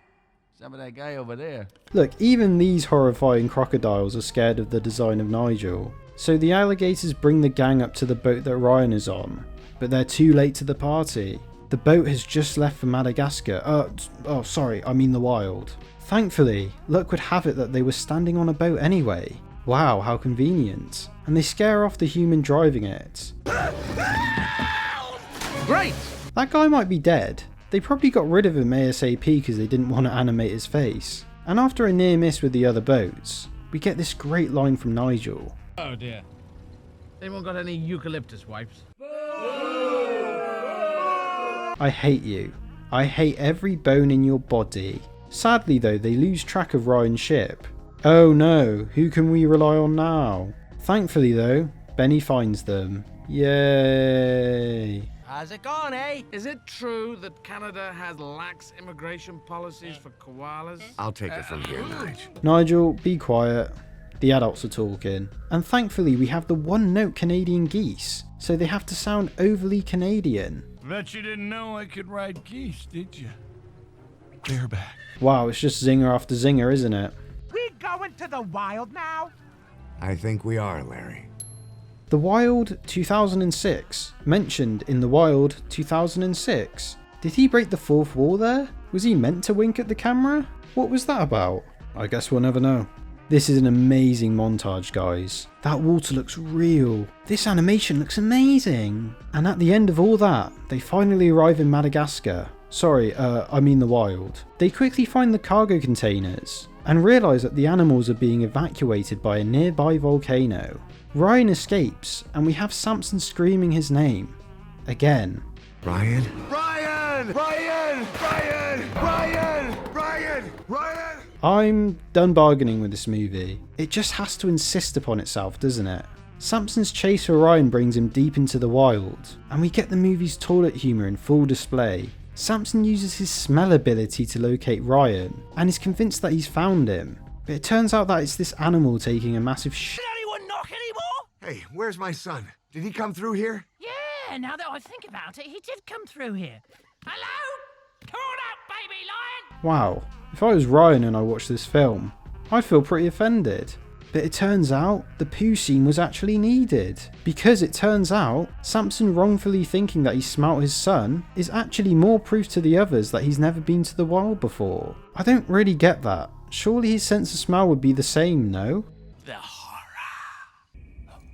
K: Some of that guy over there.
C: Look, even these horrifying crocodiles are scared of the design of Nigel. So the alligators bring the gang up to the boat that Ryan is on, but they're too late to the party. The boat has just left for Madagascar. I mean the wild. Thankfully, luck would have it that they were standing on a boat anyway. Wow, how convenient. And they scare off the human driving it.
K: Great!
C: That guy might be dead. They probably got rid of him ASAP because they didn't want to animate his face. And after a near miss with the other boats, we get this great line from Nigel.
K: Oh dear. Anyone got any eucalyptus wipes?
C: I hate you. I hate every bone in your body. Sadly though, they lose track of Ryan's ship. Oh no, who can we rely on now? Thankfully though, Benny finds them. Yay!
K: How's it going, eh? Is it true that Canada has lax immigration policies for koalas?
E: I'll take it from here, Nige.
C: Nigel, be quiet. The adults are talking. And thankfully we have the one-note Canadian geese, so they have to sound overly Canadian.
B: Bet you didn't know I could ride geese, did you? They're back.
C: Wow, it's just zinger after zinger, isn't it?
H: We going to the wild now?
E: I think we are, Larry.
C: The Wild 2006, mentioned in The Wild 2006. Did he break the fourth wall there? Was he meant to wink at the camera? What was that about? I guess we'll never know. This is an amazing montage, guys. That water looks real. This animation looks amazing. And at the end of all that, they finally arrive in Madagascar. Sorry, I mean the wild. They quickly find the cargo containers and realise that the animals are being evacuated by a nearby volcano. Ryan escapes and we have Samson screaming his name. Again.
E: Ryan?
B: Ryan! Ryan! Ryan! Ryan! Ryan! Ryan!
C: I'm done bargaining with this movie. It just has to insist upon itself, doesn't it? Samson's chase for Ryan brings him deep into the wild, and we get the movie's toilet humour in full display. Samson uses his smell ability to locate Ryan, and is convinced that he's found him. But it turns out that it's this animal taking a massive shit.
K: Did anyone knock anymore?
E: Hey, where's my son? Did he come through here?
L: Yeah, now that I think about it, he did come through here. Hello? Come on out, baby lion!
C: Wow, if I was Ryan and I watched this film, I'd feel pretty offended. But it turns out the poo scene was actually needed, because it turns out Samson wrongfully thinking that he smelt his son is actually more proof to the others that he's never been to the wild before. I don't really get that. Surely his sense of smell would be the same, no?
K: The horror.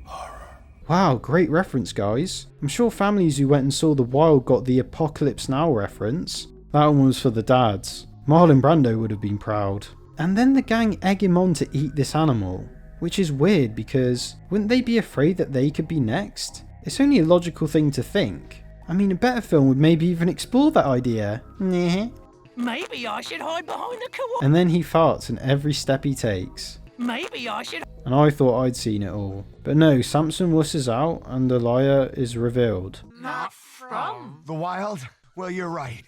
K: The horror.
C: Wow, great reference, guys. I'm sure families who went and saw The Wild got the Apocalypse Now reference. That one was for the dads. Marlon Brando would have been proud. And then the gang egg him on to eat this animal, which is weird because wouldn't they be afraid that they could be next? It's only a logical thing to think. I mean, a better film would maybe even explore that idea.
L: Maybe I should hide behind the koala.
C: And then he farts in every step he takes.
L: Maybe I should.
C: And I thought I'd seen it all. But no, Samson wusses out and the liar is revealed.
L: Not from.
E: The wild? Well, you're right.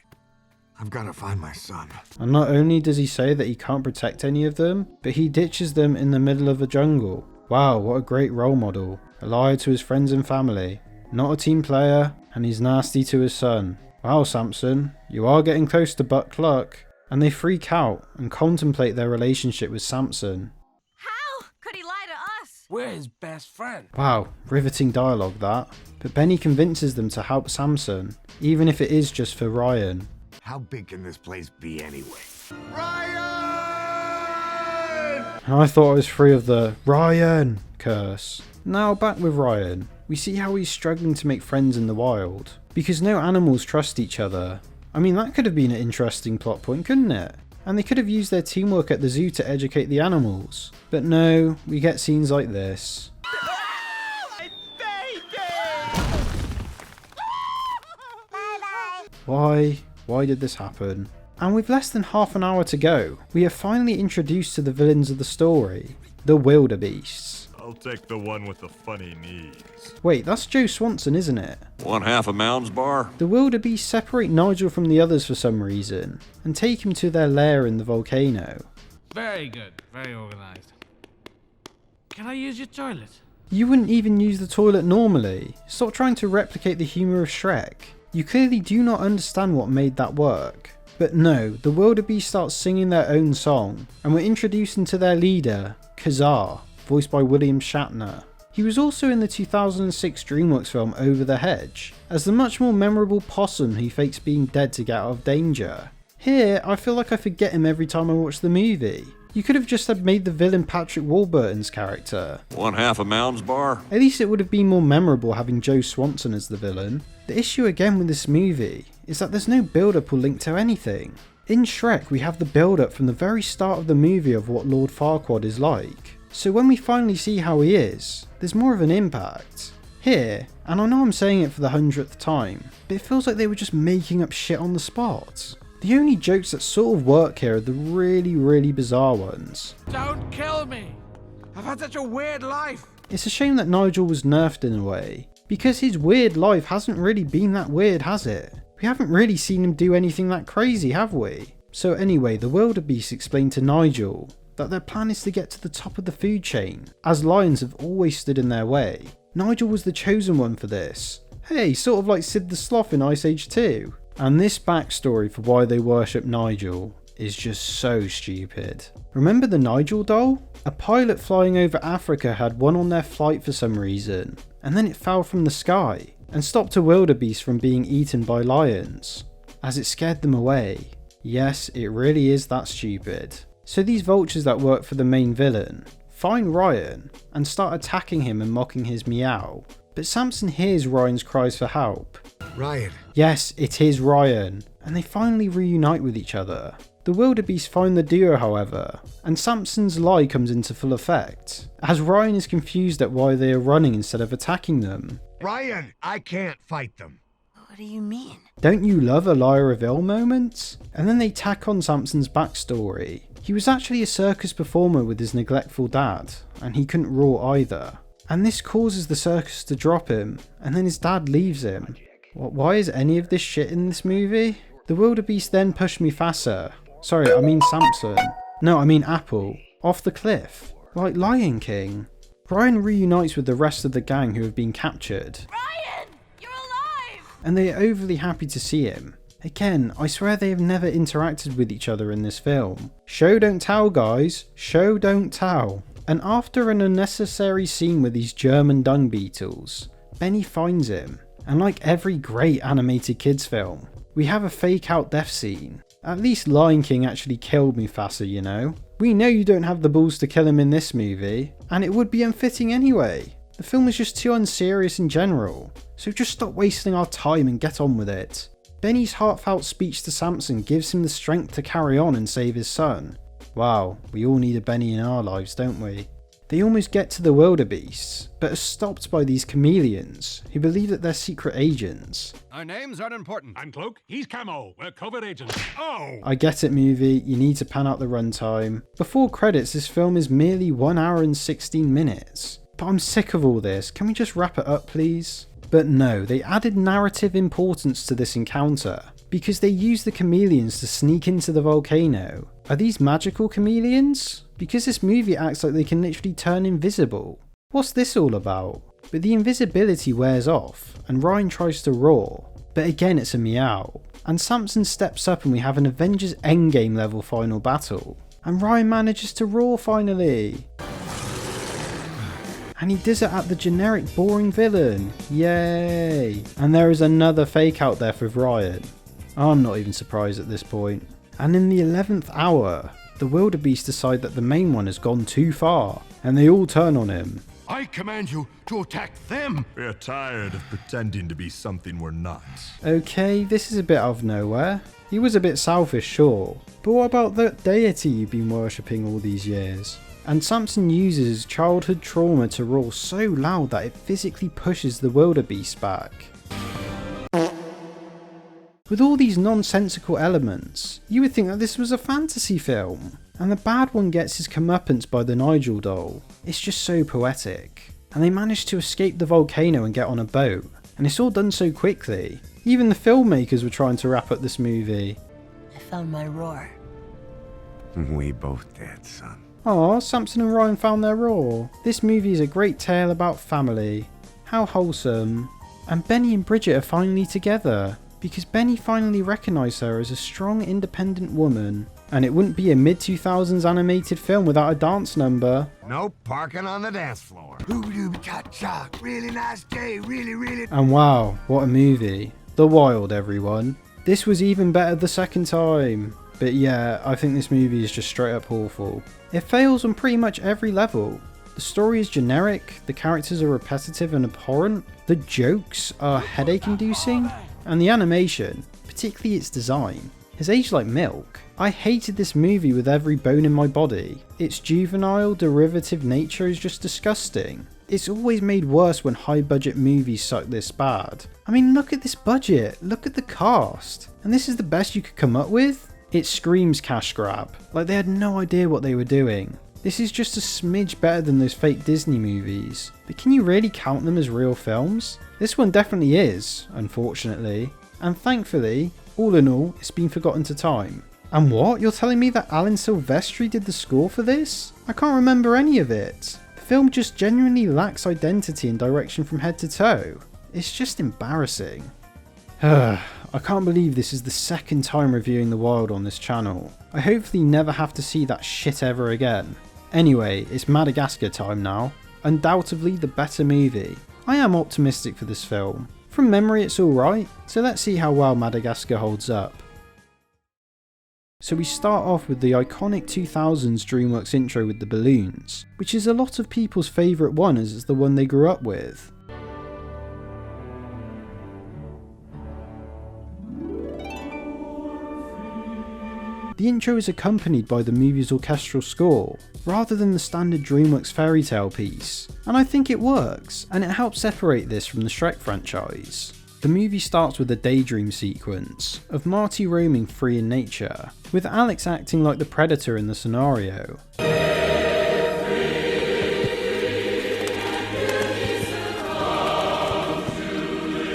E: I've got to find my son.
C: And not only does he say that he can't protect any of them, but he ditches them in the middle of a jungle. Wow, what a great role model. A liar to his friends and family. Not a team player, and he's nasty to his son. Wow, Samson, you are getting close to butt cluck. And they freak out and contemplate their relationship with Samson.
I: How could he lie to us?
K: We're his best friend.
C: Wow, riveting dialogue that. But Benny convinces them to help Samson, even if it is just for Ryan.
E: How big can this place be anyway?
B: Ryan!
C: And I thought I was free of the Ryan curse. Now back with Ryan. We see how he's struggling to make friends in the wild, because no animals trust each other. I mean, that could have been an interesting plot point, couldn't it? And they could have used their teamwork at the zoo to educate the animals. But no, we get scenes like this. Why? Why did this happen? And with less than half an hour to go, we are finally introduced to the villains of the story, the wildebeests.
B: I'll take the one with the funny knees.
C: Wait, that's Joe Swanson, isn't it?
B: 1/2 a Mounds bar?
C: The wildebeest separate Nigel from the others for some reason, and take him to their lair in the volcano.
K: Very good. Very organized. Can I use your toilet?
C: You wouldn't even use the toilet normally. Stop trying to replicate the humour of Shrek. You clearly do not understand what made that work. But no, the wildebeest starts singing their own song, and we're introduced into their leader, Kazar, voiced by William Shatner. He was also in the 2006 DreamWorks film Over the Hedge, as the much more memorable possum who fakes being dead to get out of danger. Here, I feel like I forget him every time I watch the movie. You could have just had made the villain Patrick Warburton's character.
B: 1/2 a Mounds bar?
C: At least it would have been more memorable having Joe Swanson as the villain. The issue again with this movie is that there's no build-up or link to anything. In Shrek we have the build-up from the very start of the movie of what Lord Farquaad is like. So when we finally see how he is, there's more of an impact. Here, and I know I'm saying it for the 100th time, but it feels like they were just making up shit on the spot. The only jokes that sort of work here are the really bizarre ones.
K: Don't kill me! I've had such a weird life!
C: It's a shame that Nigel was nerfed in a way, because his weird life hasn't really been that weird, has it? We haven't really seen him do anything that crazy, have we? So anyway, the wildebeest explained to Nigel that their plan is to get to the top of the food chain, as lions have always stood in their way. Nigel was the chosen one for this. Hey, sort of like Sid the Sloth in Ice Age 2. And this backstory for why they worship Nigel is just so stupid. Remember the Nigel doll? A pilot flying over Africa had one on their flight for some reason, and then it fell from the sky and stopped a wildebeest from being eaten by lions, as it scared them away. Yes, it really is that stupid. So these vultures that work for the main villain find Ryan and start attacking him and mocking his meow. But Samson hears Ryan's cries for help.
E: Ryan.
C: Yes, it is Ryan, and they finally reunite with each other. The wildebeest find the duo, however, and Samson's lie comes into full effect, as Ryan is confused at why they are running instead of attacking them.
E: Ryan, I can't fight them.
F: What do you mean?
C: Don't you love a lie reveal moment? And then they tack on Samson's backstory. He was actually a circus performer with his neglectful dad, and he couldn't roar either. And this causes the circus to drop him, and then his dad leaves him. Why is any of this shit in this movie? The wildebeest then pushed Mufasa, sorry, I mean Samson. No, I mean Apple, off the cliff, like Lion King. Ryan reunites with the rest of the gang who have been captured.
I: Ryan! You're alive!
C: And they are overly happy to see him. Again, I swear they have never interacted with each other in this film. Show don't tell, guys. Show don't tell. And after an unnecessary scene with these German dung beetles, Benny finds him. And like every great animated kids film, we have a fake out death scene. At least Lion King actually killed Mufasa, you know. We know you don't have the balls to kill him in this movie, and it would be unfitting anyway. The film is just too unserious in general, so just stop wasting our time and get on with it. Benny's heartfelt speech to Samson gives him the strength to carry on and save his son. Wow, we all need a Benny in our lives, don't we? They almost get to the wildebeests, but are stopped by these chameleons, who believe that they're secret agents.
B: Our names aren't important. I'm Cloak, he's Camo, we're covert agents. Oh!
C: I get it, movie, you need to pan out the runtime. Before credits, this film is merely 1 hour and 16 minutes. But I'm sick of all this, can we just wrap it up please? But no, they added narrative importance to this encounter, because they used the chameleons to sneak into the volcano. Are these magical chameleons? Because this movie acts like they can literally turn invisible. What's this all about? But the invisibility wears off, and Ryan tries to roar, but again it's a meow. And Samson steps up and we have an Avengers Endgame level final battle. And Ryan manages to roar finally. And he does it at the generic boring villain. Yay! And there is another fake out there for Ryan. I'm not even surprised at this point. And in the 11th hour, the wildebeest decide that the main one has gone too far, and they all turn on him.
B: I command you to attack them! We're tired of pretending to be something we're not.
C: Okay, this is a bit out of nowhere. He was a bit selfish, sure, but what about that deity you've been worshipping all these years? And Samson uses his childhood trauma to roar so loud that it physically pushes the wildebeest back. With all these nonsensical elements, you would think that this was a fantasy film. and the bad one gets his comeuppance by the Nigel doll. It's just so poetic. And they manage to escape the volcano and get on a boat, and it's all done so quickly. Even the filmmakers were trying to wrap up this movie.
F: I found my roar.
E: We both did, son.
C: Aw, Samson and Ryan found their roar. This movie is a great tale about family. How wholesome. And Benny and Bridget are finally together, because Benny finally recognised her as a strong, independent woman. And it wouldn't be a mid-2000s animated film without a dance number.
E: No parking on the dance floor.
H: Cha-cha. Really nice day. Really.
C: And wow, what a movie. The Wild, everyone. This was even better the second time. But yeah, I think this movie is just straight up awful. It fails on pretty much every level. The story is generic, the characters are repetitive and abhorrent, the jokes are headache-inducing, and the animation, particularly its design, has aged like milk. I hated this movie with every bone in my body. Its juvenile, derivative nature is just disgusting. It's always made worse when high-budget movies suck this bad. I mean, look at this budget, look at the cast, and this is the best you could come up with? It screams cash grab, like they had no idea what they were doing. This is just a smidge better than those fake Disney movies, but can you really count them as real films? This one definitely is, unfortunately, and thankfully, all in all, it's been forgotten to time. And what? You're telling me that Alan Silvestri did the score for this? I can't remember any of it. The film just genuinely lacks identity and direction from head to toe. It's just embarrassing. I can't believe this is the second time reviewing The Wild on this channel. I hopefully never have to see that shit ever again. Anyway, it's Madagascar time now. Undoubtedly the better movie. I am optimistic for this film. From memory it's alright, so let's see how well Madagascar holds up. So we start off with the iconic 2000s DreamWorks intro with the balloons, which is a lot of people's favourite one as it's the one they grew up with. The intro is accompanied by the movie's orchestral score, rather than the standard DreamWorks fairy tale piece, and I think it works, and it helps separate this from the Shrek franchise. The movie starts with a daydream sequence of Marty roaming free in nature, with Alex acting like the predator in the scenario.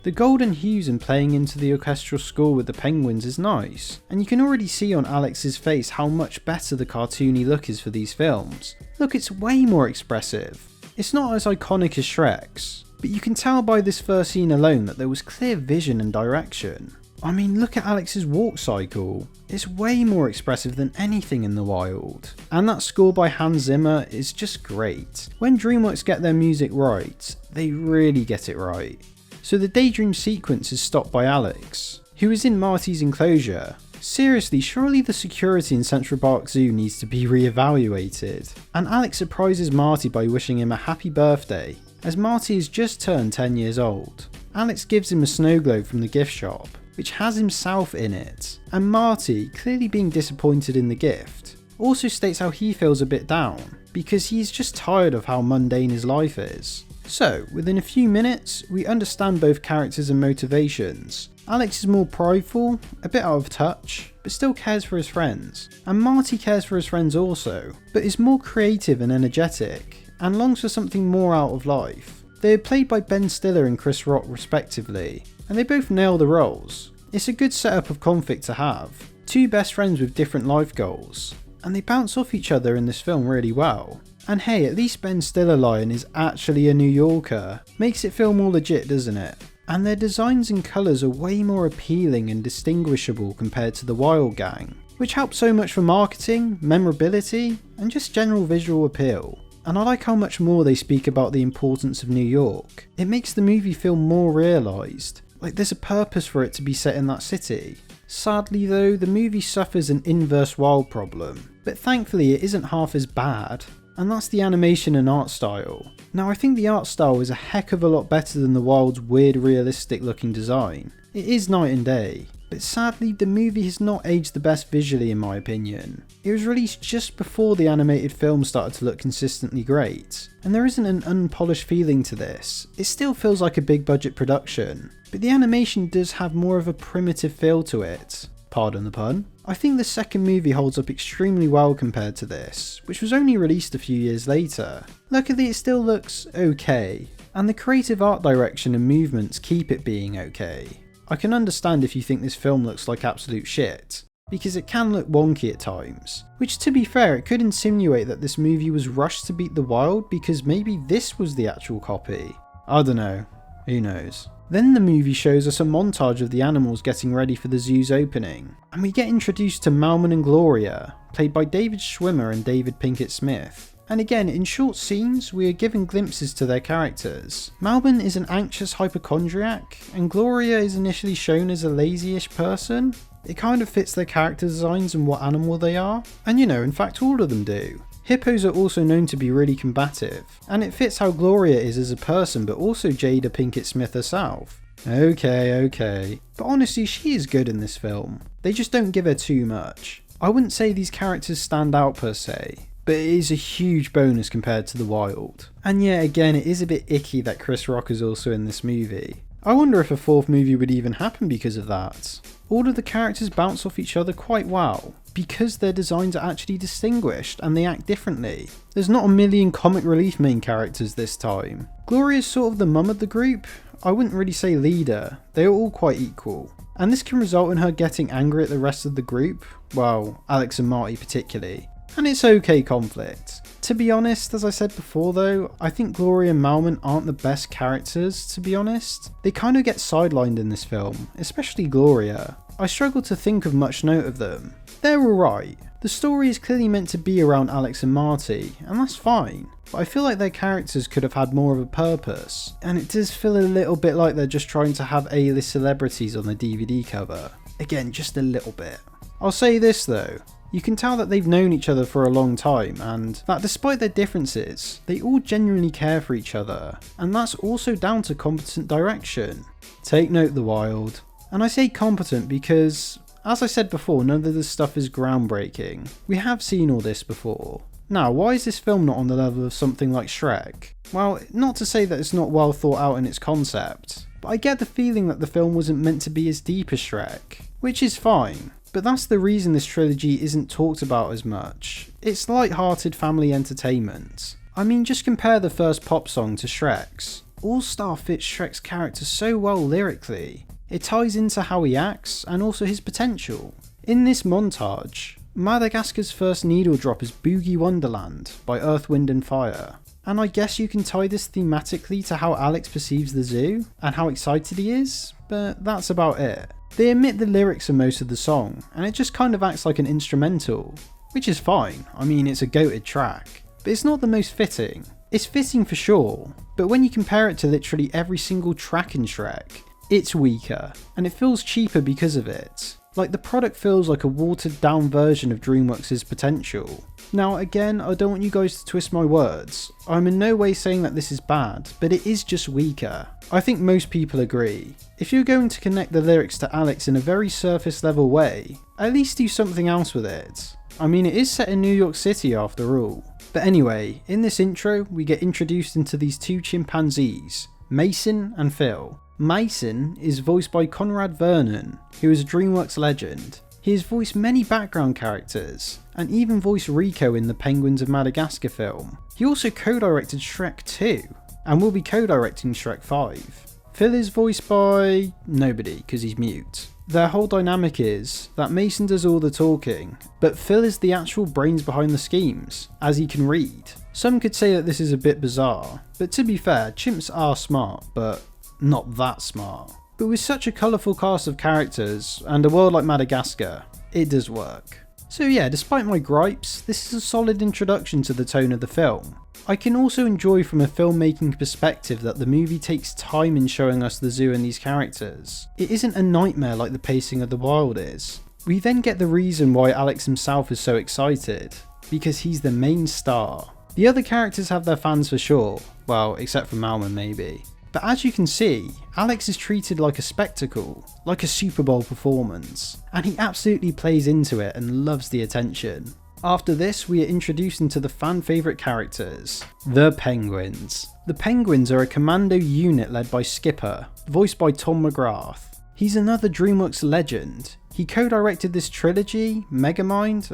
C: The golden hues and playing into the orchestral score with the penguins is nice, and you can already see on Alex's face how much better the cartoony look is for these films. Look, it's way more expressive. It's not as iconic as Shrek's, but you can tell by this first scene alone that there was clear vision and direction. I mean, look at Alex's walk cycle. It's way more expressive than anything in The Wild. And that score by Hans Zimmer is just great. When DreamWorks get their music right, they really get it right. So the daydream sequence is stopped by Alex, who is in Marty's enclosure. Seriously, surely the security in Central Park Zoo needs to be re-evaluated. And Alex surprises Marty by wishing him a happy birthday, as Marty has just turned 10 years old. Alex gives him a snow globe from the gift shop, which has himself in it, and Marty, clearly being disappointed in the gift, also states how he feels a bit down, because he's just tired of how mundane his life is. So, within a few minutes, we understand both characters and motivations. Alex is more prideful, a bit out of touch, but still cares for his friends. And Marty cares for his friends also, but is more creative and energetic, and longs for something more out of life. They are played by Ben Stiller and Chris Rock respectively, and they both nail the roles. It's a good setup of conflict to have. Two best friends with different life goals, and they bounce off each other in this film really well. And hey, at least Ben Stiller Lion is actually a New Yorker. Makes it feel more legit, doesn't it? And their designs and colours are way more appealing and distinguishable compared to the Wild Gang, which helps so much for marketing, memorability, and just general visual appeal. And I like how much more they speak about the importance of New York. It makes the movie feel more realised, like there's a purpose for it to be set in that city. Sadly though, the movie suffers an inverse Wild problem, but thankfully it isn't half as bad. And that's the animation and art style. Now I think the art style is a heck of a lot better than the Wild's weird realistic looking design. It is night and day, but sadly the movie has not aged the best visually in my opinion. It was released just before the animated film started to look consistently great, and there isn't an unpolished feeling to this. It still feels like a big budget production, but the animation does have more of a primitive feel to it. pardon the pun. I think the second movie holds up extremely well compared to this, which was only released a few years later. Luckily it still looks okay, and the creative art direction and movements keep it being okay. I can understand if you think this film looks like absolute shit, because it can look wonky at times, which to be fair it could insinuate that this movie was rushed to beat The Wild because maybe this was the actual copy. I don't know, who knows. Then the movie shows us a montage of the animals getting ready for the zoo's opening, and we get introduced to Malman and Gloria, played by David Schwimmer and David Pinkett Smith. And again, in short scenes, we are given glimpses to their characters. Malman is an anxious hypochondriac, and Gloria is initially shown as a lazy-ish person. It kind of fits their character designs and what animal they are, and you know, in fact all of them do. Hippos are also known to be really combative, and it fits how Gloria is as a person but also Jada Pinkett Smith herself. Okay, but honestly she is good in this film, they just don't give her too much. I wouldn't say these characters stand out per se, but it is a huge bonus compared to The Wild. And yeah, again it is a bit icky that Chris Rock is also in this movie. I wonder if a fourth movie would even happen because of that. All of the characters bounce off each other quite well, because their designs are actually distinguished and they act differently. There's not a million comic relief main characters this time. Gloria's sort of the mum of the group. I wouldn't really say leader, they are all quite equal. And this can result in her getting angry at the rest of the group, well, Alex and Marty particularly. And it's okay conflict. To be honest, as I said before though, I think Gloria and Malman aren't the best characters, to be honest. They kind of get sidelined in this film, especially Gloria. I struggle to think of much note of them. They're alright. The story is clearly meant to be around Alex and Marty, and that's fine. But I feel like their characters could have had more of a purpose, and it does feel a little bit like they're just trying to have A-list celebrities on the DVD cover. Again, just a little bit. I'll say this though. You can tell that they've known each other for a long time and that despite their differences, they all genuinely care for each other, and that's also down to competent direction. Take note The Wild. And I say competent because, as I said before, none of this stuff is groundbreaking. We have seen all this before. Now, why is this film not on the level of something like Shrek? Well, not to say that it's not well thought out in its concept, but I get the feeling that the film wasn't meant to be as deep as Shrek, which is fine. But that's the reason this trilogy isn't talked about as much. It's light-hearted family entertainment. I mean, just compare the first pop song to Shrek's. All Star fits Shrek's character so well lyrically. It ties into how he acts and also his potential. In this montage, Madagascar's first needle drop is Boogie Wonderland by Earth, Wind and Fire. And I guess you can tie this thematically to how Alex perceives the zoo and how excited he is, but that's about it. They omit the lyrics in most of the song, and it just kind of acts like an instrumental, which is fine. I mean, it's a goated track, but it's not the most fitting. It's fitting for sure, but when you compare it to literally every single track in Shrek, it's weaker, and it feels cheaper because of it. Like the product feels like a watered down version of DreamWorks' potential. Now again, I don't want you guys to twist my words. I'm in no way saying that this is bad, but it is just weaker. I think most people agree. If you're going to connect the lyrics to Alex in a very surface level way, at least do something else with it. I mean, it is set in New York City after all. But anyway, in this intro, we get introduced into these two chimpanzees, Mason and Phil. Mason is voiced by Conrad Vernon, who is a DreamWorks legend. He has voiced many background characters, and even voiced Rico in the Penguins of Madagascar film. He also co-directed Shrek 2, and will be co-directing Shrek 5. Phil is voiced by nobody, because he's mute. Their whole dynamic is that Mason does all the talking, but Phil is the actual brains behind the schemes, as he can read. Some could say that this is a bit bizarre, but to be fair, chimps are smart, but not that smart. But with such a colourful cast of characters, and a world like Madagascar, it does work. So yeah, despite my gripes, this is a solid introduction to the tone of the film. I can also enjoy from a filmmaking perspective that the movie takes time in showing us the zoo and these characters. It isn't a nightmare like the pacing of The Wild is. We then get the reason why Alex himself is so excited, because he's the main star. The other characters have their fans for sure, well, except for Malman maybe. But as you can see, Alex is treated like a spectacle, like a Super Bowl performance, and he absolutely plays into it and loves the attention. After this, we are introduced into the fan favourite characters, the Penguins. The Penguins are a commando unit led by Skipper, voiced by Tom McGrath. He's another DreamWorks legend. He co-directed this trilogy, Megamind,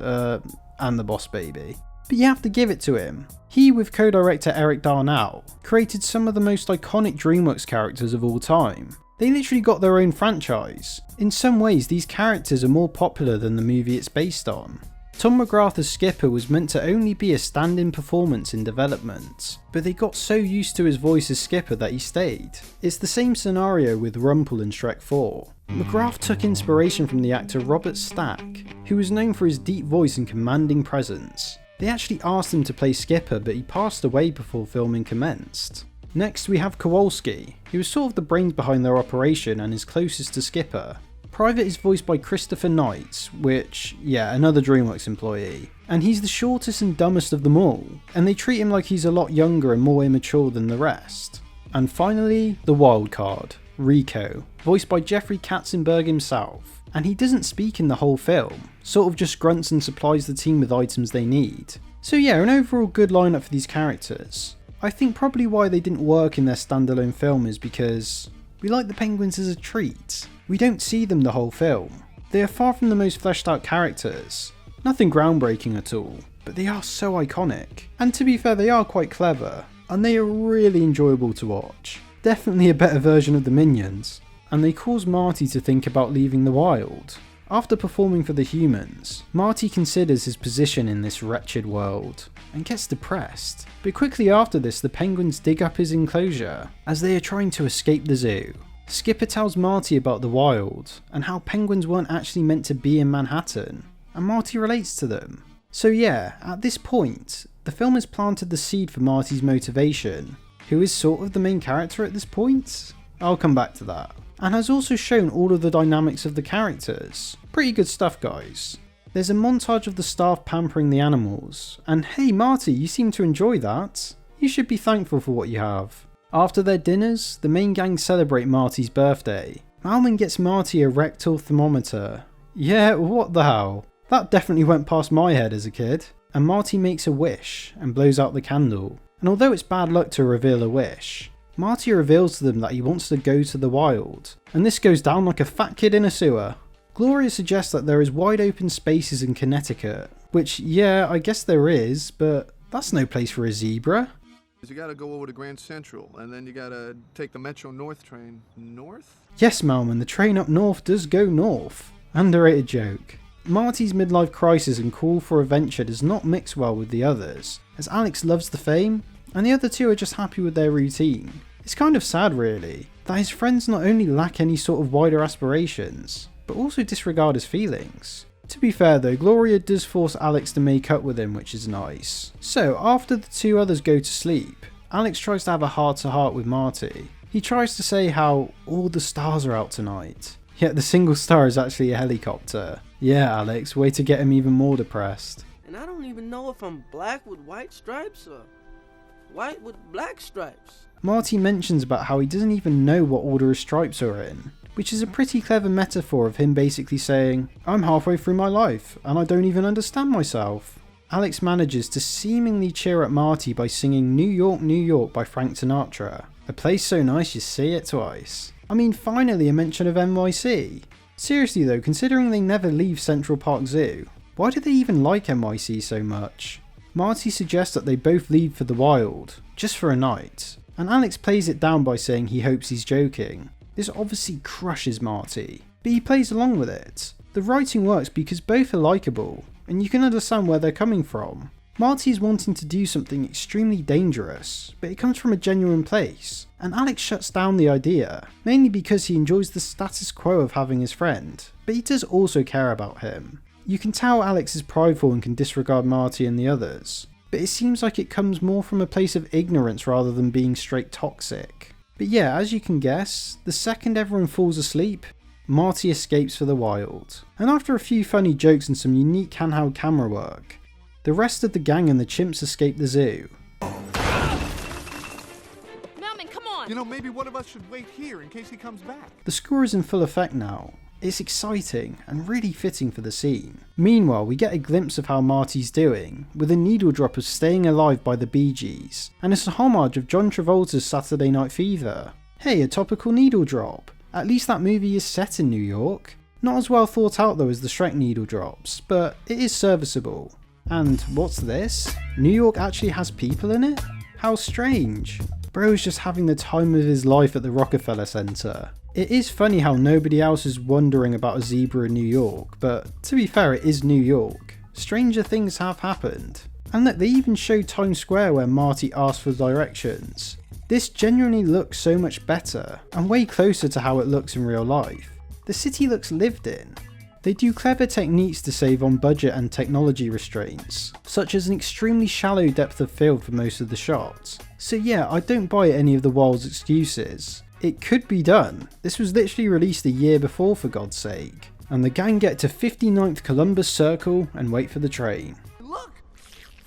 C: and The Boss Baby. But you have to give it to him. He, with co-director Eric Darnell, created some of the most iconic DreamWorks characters of all time. They literally got their own franchise. In some ways, these characters are more popular than the movie it's based on. Tom McGrath as Skipper was meant to only be a stand-in performance in development, but they got so used to his voice as Skipper that he stayed. It's the same scenario with Rumpel in Shrek 4. McGrath took inspiration from the actor Robert Stack, who was known for his deep voice and commanding presence. They actually asked him to play Skipper, but he passed away before filming commenced. Next we have Kowalski, who is sort of the brains behind their operation and is closest to Skipper. Private is voiced by Christopher Knight, which, yeah, another DreamWorks employee. And he's the shortest and dumbest of them all, and they treat him like he's a lot younger and more immature than the rest. And finally, the wild card, Rico, voiced by Jeffrey Katzenberg himself. And he doesn't speak in the whole film, sort of just grunts and supplies the team with items they need. So yeah, an overall good lineup for these characters. I think probably why they didn't work in their standalone film is because we like the penguins as a treat. We don't see them the whole film. They are far from the most fleshed out characters. Nothing groundbreaking at all, but they are so iconic. And to be fair, they are quite clever, and they are really enjoyable to watch. Definitely a better version of the Minions. And they cause Marty to think about leaving the wild. After performing for the humans, Marty considers his position in this wretched world, and gets depressed. But quickly after this, the penguins dig up his enclosure, as they are trying to escape the zoo. Skipper tells Marty about the wild, and how penguins weren't actually meant to be in Manhattan, and Marty relates to them. So yeah, at this point, the film has planted the seed for Marty's motivation, who is sort of the main character at this point. I'll come back to that. And has also shown all of the dynamics of the characters. Pretty good stuff, guys. There's a montage of the staff pampering the animals, and hey Marty, you seem to enjoy that. You should be thankful for what you have. After their dinners, the main gang celebrate Marty's birthday. Malman gets Marty a rectal thermometer. Yeah, what the hell? That definitely went past my head as a kid. And Marty makes a wish, and blows out the candle. And although it's bad luck to reveal a wish, Marty reveals to them that he wants to go to the wild, and this goes down like a fat kid in a sewer. Gloria suggests that there is wide open spaces in Connecticut, which yeah, I guess there is, but that's no place for a zebra.
M: You gotta go over to Grand Central, and then you gotta take the Metro North train. North?
C: Yes, Malman, the train up north does go north. Underrated joke. Marty's midlife crisis and call for adventure does not mix well with the others, as Alex loves the fame, and the other two are just happy with their routine. It's kind of sad really, that his friends not only lack any sort of wider aspirations, but also disregard his feelings. To be fair though, Gloria does force Alex to make up with him, which is nice. So after the two others go to sleep, Alex tries to have a heart-to-heart with Marty. He tries to say how all the stars are out tonight, yet the single star is actually a helicopter. Yeah Alex, way to get him even more depressed.
N: And I don't even know if I'm black with white stripes or white with black stripes.
C: Marty mentions about how he doesn't even know what order his stripes are in, which is a pretty clever metaphor of him basically saying, I'm halfway through my life and I don't even understand myself. Alex manages to seemingly cheer up Marty by singing New York, New York by Frank Sinatra. A place so nice you see it twice. I mean, finally a mention of NYC. Seriously though, considering they never leave Central Park Zoo, why do they even like NYC so much? Marty suggests that they both leave for the wild, just for a night, and Alex plays it down by saying he hopes he's joking. This obviously crushes Marty, but he plays along with it. The writing works because both are likeable, and you can understand where they're coming from. Marty is wanting to do something extremely dangerous, but it comes from a genuine place, and Alex shuts down the idea, mainly because he enjoys the status quo of having his friend, but he does also care about him. You can tell Alex is prideful and can disregard Marty and the others, but it seems like it comes more from a place of ignorance rather than being straight toxic. But yeah, as you can guess, the second everyone falls asleep, Marty escapes for the wild. And after a few funny jokes and some unique handheld camera work, the rest of the gang and the chimps escape the zoo.
I: Melman, come on!
M: You know, maybe one of us should wait here in case he comes back.
C: The score is in full effect now. It's exciting and really fitting for the scene. Meanwhile, we get a glimpse of how Marty's doing, with a needle drop of Staying Alive by the Bee Gees, and it's a homage of John Travolta's Saturday Night Fever. Hey, a topical needle drop. At least that movie is set in New York. Not as well thought out though as the Shrek needle drops, but it is serviceable. And what's this? New York actually has people in it? How strange. Bro's just having the time of his life at the Rockefeller Center. It is funny how nobody else is wondering about a zebra in New York, but to be fair, it is New York. Stranger things have happened. And look, they even showed Times Square where Marty asked for directions. This genuinely looks so much better, and way closer to how it looks in real life. The city looks lived in. They do clever techniques to save on budget and technology restraints, such as an extremely shallow depth of field for most of the shots. So yeah, I don't buy any of the Wild's excuses. It could be done. This was literally released a year before, for God's sake. And the gang get to 59th Columbus Circle and wait for the train.
B: Look!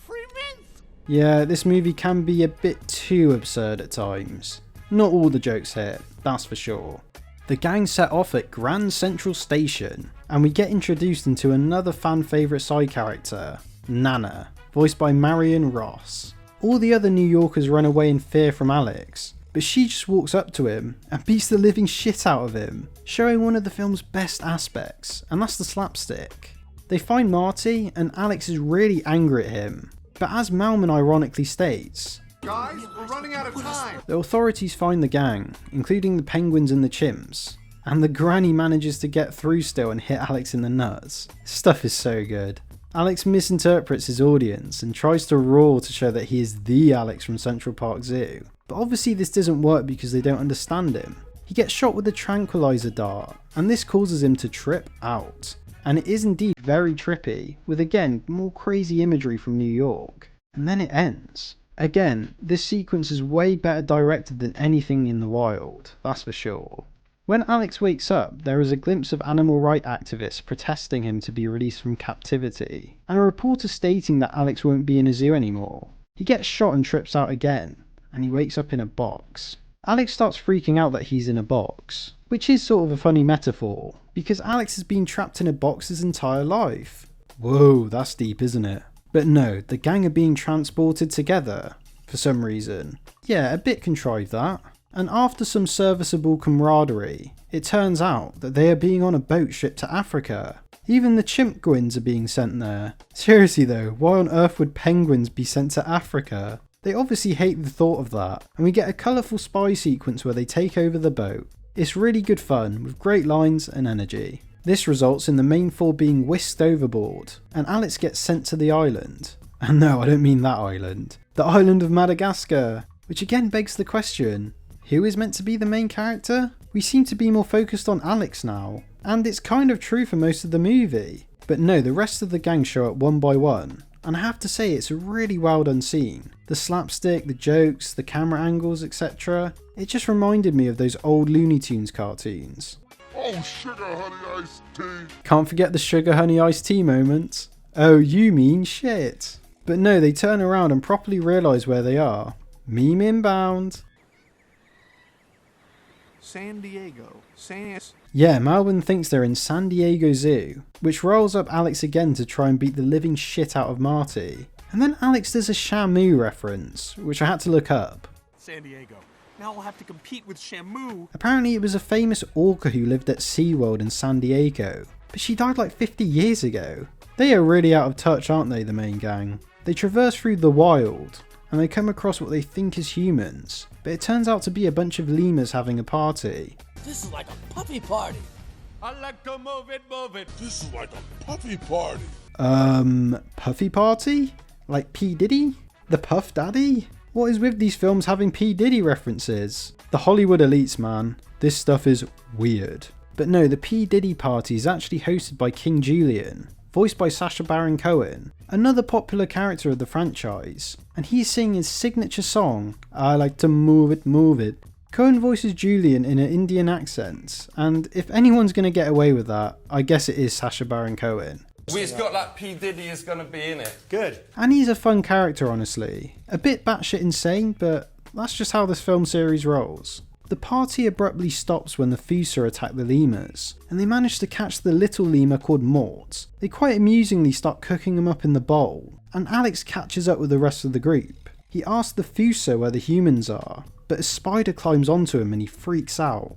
B: Free mints!
C: Yeah, this movie can be a bit too absurd at times. Not all the jokes hit, that's for sure. The gang set off at Grand Central Station, and we get introduced into another fan favourite side character, Nana, voiced by Marion Ross. All the other New Yorkers run away in fear from Alex, but she just walks up to him and beats the living shit out of him, showing one of the film's best aspects, and that's the slapstick. They find Marty, and Alex is really angry at him, but as Malman ironically states,
M: Guys, we're running out of time.
C: the authorities find the gang, including the penguins and the chimps, and the granny manages to get through still and hit Alex in the nuts. Stuff is so good. Alex misinterprets his audience and tries to roar to show that he is the Alex from Central Park Zoo, but obviously this doesn't work because they don't understand him. He gets shot with a tranquilizer dart, and this causes him to trip out. And it is indeed very trippy, with again more crazy imagery from New York. And then it ends. Again, this sequence is way better directed than anything in the Wild, that's for sure. When Alex wakes up, there is a glimpse of animal rights activists protesting him to be released from captivity, and a reporter stating that Alex won't be in a zoo anymore. He gets shot and trips out again, and he wakes up in a box. Alex starts freaking out that he's in a box, which is sort of a funny metaphor, because Alex has been trapped in a box his entire life. Whoa, that's deep, isn't it? But no, the gang are being transported together, for some reason. Yeah, a bit contrived that. And after some serviceable camaraderie, it turns out that they are being on a boat shipped to Africa. Even the chimp gwins are being sent there. Seriously though, why on earth would penguins be sent to Africa? They obviously hate the thought of that, and we get a colourful spy sequence where they take over the boat. It's really good fun, with great lines and energy. This results in the main four being whisked overboard, and Alex gets sent to the island. And no, I don't mean that island. The island of Madagascar, which again begs the question, who is meant to be the main character? We seem to be more focused on Alex now, and it's kind of true for most of the movie. But no, the rest of the gang show up one by one, and I have to say it's really well done scene. The slapstick, the jokes, the camera angles, etc. It just reminded me of those old Looney Tunes cartoons.
B: Oh, sugar honey iced tea.
C: Can't forget the sugar honey iced tea moment. Oh, you mean shit. But no, they turn around and properly realise where they are. Meme inbound.
M: San Diego.
C: Yeah, Malvin thinks they're in San Diego Zoo, which rolls up Alex again to try and beat the living shit out of Marty. And then Alex does a Shamu reference, which I had to look up.
G: San Diego. Now we'll have to compete with Shamu.
C: Apparently it was a famous orca who lived at SeaWorld in San Diego, but she died like 50 years ago. They are really out of touch, aren't they, the main gang? They traverse through the wild, and they come across what they think is humans, but it turns out to be a bunch of lemurs having a party.
B: This is like a puppy party. I like to move it, move it. This is like a puppy party.
C: Puffy party? Like P. Diddy? The Puff Daddy? What is with these films having P. Diddy references? The Hollywood elites, man. This stuff is weird. But no, the P. Diddy party is actually hosted by King Julian, voiced by Sacha Baron Cohen, another popular character of the franchise, and he's singing his signature song, I like to move it, move it. Cohen voices Julian in an Indian accent, and if anyone's going to get away with that, I guess it is Sacha Baron Cohen.
O: We've got like P. Diddy is going to be in it.
G: Good.
C: And he's a fun character, honestly. A bit batshit insane, but that's just how this film series rolls. The party abruptly stops when the Fusa attack the lemurs, and they manage to catch the little lemur called Mort. They quite amusingly start cooking him up in the bowl, and Alex catches up with the rest of the group. He asks the Fusa where the humans are, but a spider climbs onto him and he freaks out.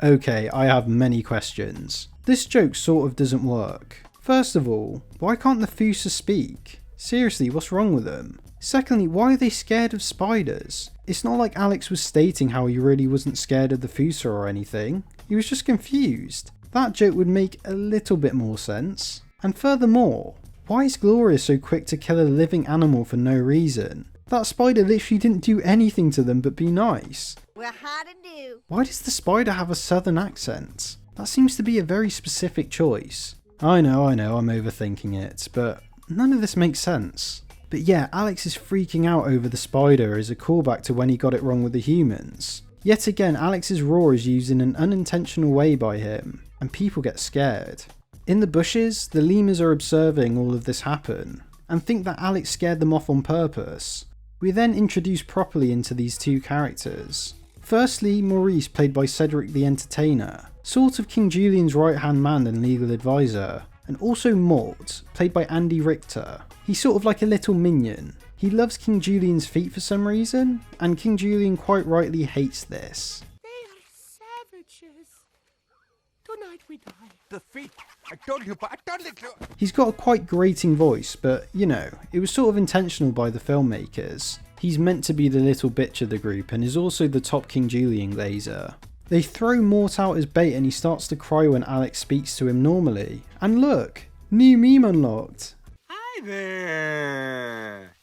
C: Okay, I have many questions. This joke sort of doesn't work. First of all, why can't the Fusa speak? Seriously, what's wrong with them? Secondly, why are they scared of spiders? It's not like Alex was stating how he really wasn't scared of the Fusa or anything. He was just confused. That joke would make a little bit more sense. And furthermore, why is Gloria so quick to kill a living animal for no reason? That spider literally didn't do anything to them but be nice.
P: Well, how to do?
C: Why does the spider have a southern accent? That seems to be a very specific choice. I know, I'm overthinking it, but none of this makes sense. But yeah, Alex is freaking out over the spider as a callback to when he got it wrong with the humans. Yet again, Alex's roar is used in an unintentional way by him, and people get scared. In the bushes, the lemurs are observing all of this happen, and think that Alex scared them off on purpose. We then introduce properly into these two characters. Firstly, Maurice, played by Cedric the Entertainer, sort of King Julian's right-hand man and legal advisor, and also Mort, played by Andy Richter. He's sort of like a little minion. He loves King Julian's feet for some reason, and King Julian quite rightly hates this.
L: They are savages. Tonight we die.
G: The feet. I told you, but I told you.
C: He's got a quite grating voice, but you know, it was sort of intentional by the filmmakers. He's meant to be the little bitch of the group and is also the top King Julian glazer. They throw Mort out as bait and he starts to cry when Alex speaks to him normally. And look, new meme unlocked.
G: Hi there.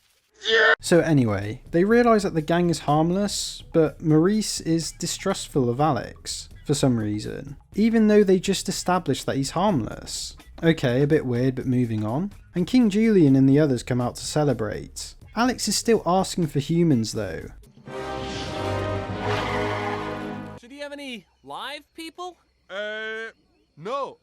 C: So anyway, they realise that the gang is harmless, but Maurice is distrustful of Alex for some reason, even though they just established that he's harmless. Okay, a bit weird, but moving on. And King Julian and the others come out to celebrate. Alex is still asking for humans though.
Q: So do you have any live people?
G: No,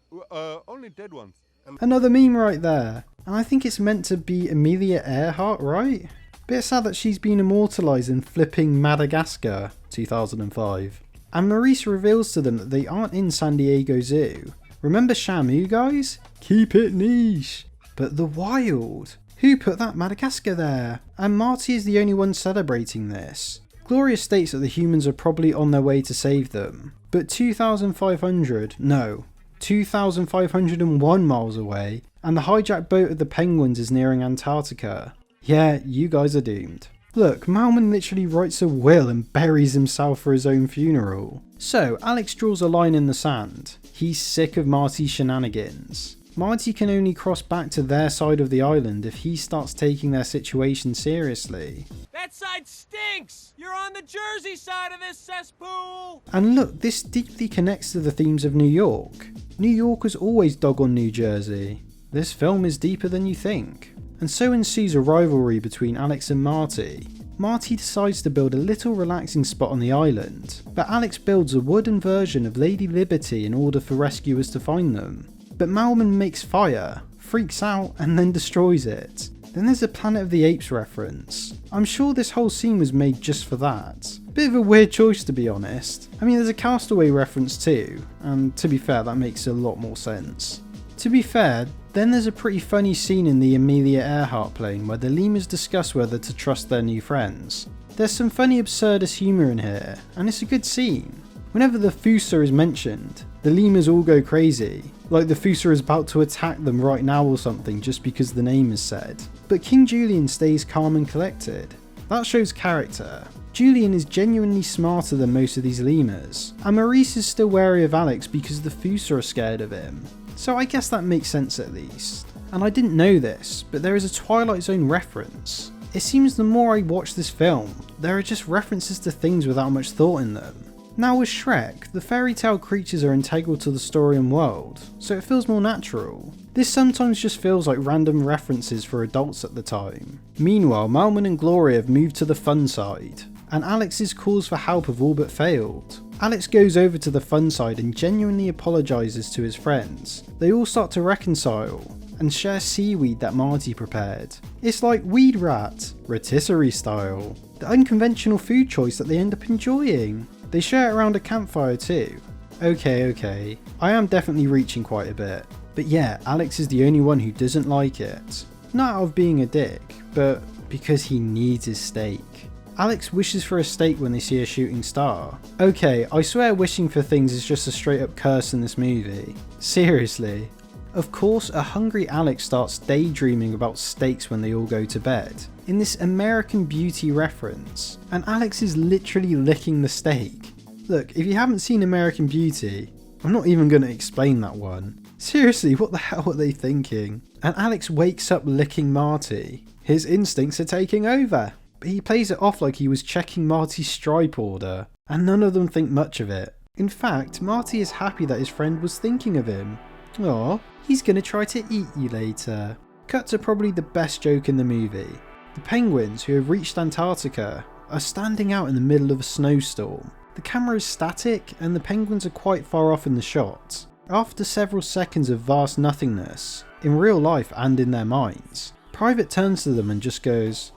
G: only dead ones.
C: Another meme right there. And I think it's meant to be Amelia Earhart, right? Bit sad that she's been immortalised in flipping Madagascar 2005. And Maurice reveals to them that they aren't in San Diego Zoo. Remember Shamu, guys? Keep it niche. But the wild. Who put that Madagascar there? And Marty is the only one celebrating this. Gloria states that the humans are probably on their way to save them. But 2,501 miles away, and the hijacked boat of the Penguins is nearing Antarctica. Yeah, you guys are doomed. Look, Malman literally writes a will and buries himself for his own funeral. So, Alex draws a line in the sand. He's sick of Marty's shenanigans. Marty can only cross back to their side of the island if he starts taking their situation seriously.
Q: That side stinks! You're on the Jersey side of this cesspool!
C: And look, this deeply connects to the themes of New York. New Yorkers always dog on New Jersey. This film is deeper than you think. And so ensues a rivalry between Alex and Marty. Marty decides to build a little relaxing spot on the island, but Alex builds a wooden version of Lady Liberty in order for rescuers to find them. But Malman makes fire, freaks out, and then destroys it. Then there's a Planet of the Apes reference. I'm sure this whole scene was made just for that. Bit of a weird choice to be honest. I mean, there's a Castaway reference too, and to be fair, that makes a lot more sense. To be fair, then there's a pretty funny scene in the Amelia Earhart plane where the lemurs discuss whether to trust their new friends. There's some funny absurdist humour in here, and it's a good scene. Whenever the Fusa is mentioned, the lemurs all go crazy, like the Fusa is about to attack them right now or something just because the name is said. But King Julian stays calm and collected. That shows character. Julian is genuinely smarter than most of these lemurs, and Maurice is still wary of Alex because the Fusa are scared of him. So I guess that makes sense at least. And I didn't know this, but there is a Twilight Zone reference. It seems the more I watch this film, there are just references to things without much thought in them. Now with Shrek, the fairy tale creatures are integral to the story and world, so it feels more natural. This sometimes just feels like random references for adults at the time. Meanwhile, Malman and Gloria have moved to the fun side, and Alex's calls for help have all but failed. Alex goes over to the fun side and genuinely apologises to his friends. They all start to reconcile, and share seaweed that Marty prepared. It's like Weed Rat, rotisserie style, the unconventional food choice that they end up enjoying. They share it around a campfire too. Okay, I am definitely reaching quite a bit. But yeah, Alex is the only one who doesn't like it. Not out of being a dick, but because he needs his steak. Alex wishes for a steak when they see a shooting star. Okay, I swear wishing for things is just a straight up curse in this movie. Seriously. Of course, a hungry Alex starts daydreaming about steaks when they all go to bed, in this American Beauty reference, and Alex is literally licking the steak. Look, if you haven't seen American Beauty, I'm not even going to explain that one. Seriously, what the hell are they thinking? And Alex wakes up licking Marty. His instincts are taking over, but he plays it off like he was checking Marty's stripe order, and none of them think much of it. In fact, Marty is happy that his friend was thinking of him. Aw, he's gonna try to eat you later. Cuts are probably the best joke in the movie. The penguins, who have reached Antarctica, are standing out in the middle of a snowstorm. The camera is static and the penguins are quite far off in the shot. After several seconds of vast nothingness, in real life and in their minds, Private turns to them and just goes,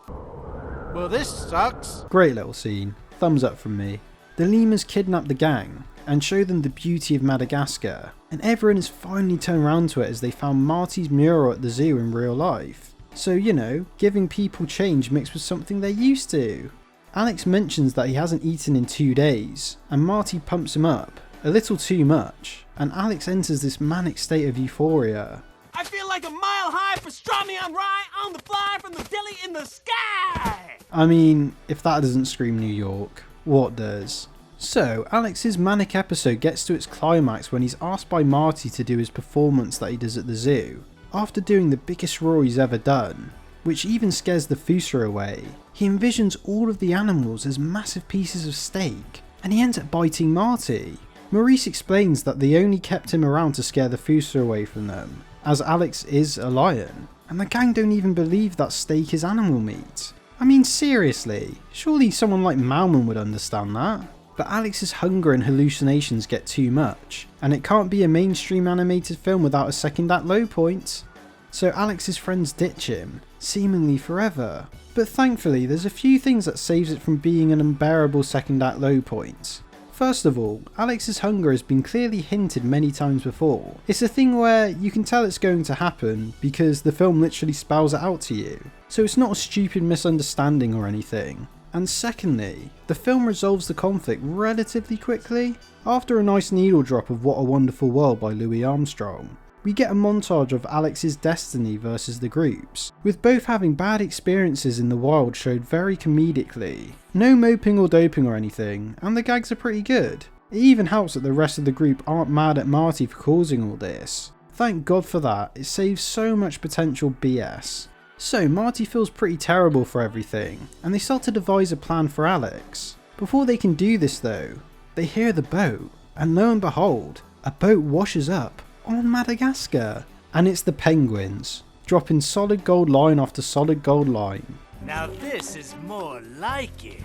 G: "Well, this sucks."
C: Great little scene, thumbs up from me. The lemurs kidnap the gang and show them the beauty of Madagascar, and everyone has finally turned around to it as they found Marty's mural at the zoo in real life. So, you know, giving people change mixed with something they're used to. Alex mentions that he hasn't eaten in 2 days, and Marty pumps him up, a little too much, and Alex enters this manic state of euphoria.
Q: I feel like a mile-high pastrami on rye on the fly from the deli in the sky!
C: I mean, if that doesn't scream New York, what does? So, Alex's manic episode gets to its climax when he's asked by Marty to do his performance that he does at the zoo. After doing the biggest roar he's ever done, which even scares the Fusa away, he envisions all of the animals as massive pieces of steak, and he ends up biting Marty. Maurice explains that they only kept him around to scare the Fusa away from them, as Alex is a lion, and the gang don't even believe that steak is animal meat. I mean, seriously, surely someone like Malman would understand that. But Alex's hunger and hallucinations get too much, and it can't be a mainstream animated film without a second act low point. So Alex's friends ditch him, seemingly forever. But thankfully there's a few things that saves it from being an unbearable second act low point. First of all, Alex's hunger has been clearly hinted many times before. It's a thing where you can tell it's going to happen because the film literally spells it out to you. So it's not a stupid misunderstanding or anything. And secondly, the film resolves the conflict relatively quickly. After a nice needle drop of What a Wonderful World by Louis Armstrong, we get a montage of Alex's destiny versus the groups, with both having bad experiences in the wild showed very comedically. No moping or doping or anything, and the gags are pretty good. It even helps that the rest of the group aren't mad at Marty for causing all this. Thank God for that, it saves so much potential BS. So Marty feels pretty terrible for everything, and they start to devise a plan for Alex. Before they can do this though, they hear the boat, and lo and behold, a boat washes up on Madagascar, and it's the penguins, dropping solid gold line after solid gold line.
Q: Now this is more like it.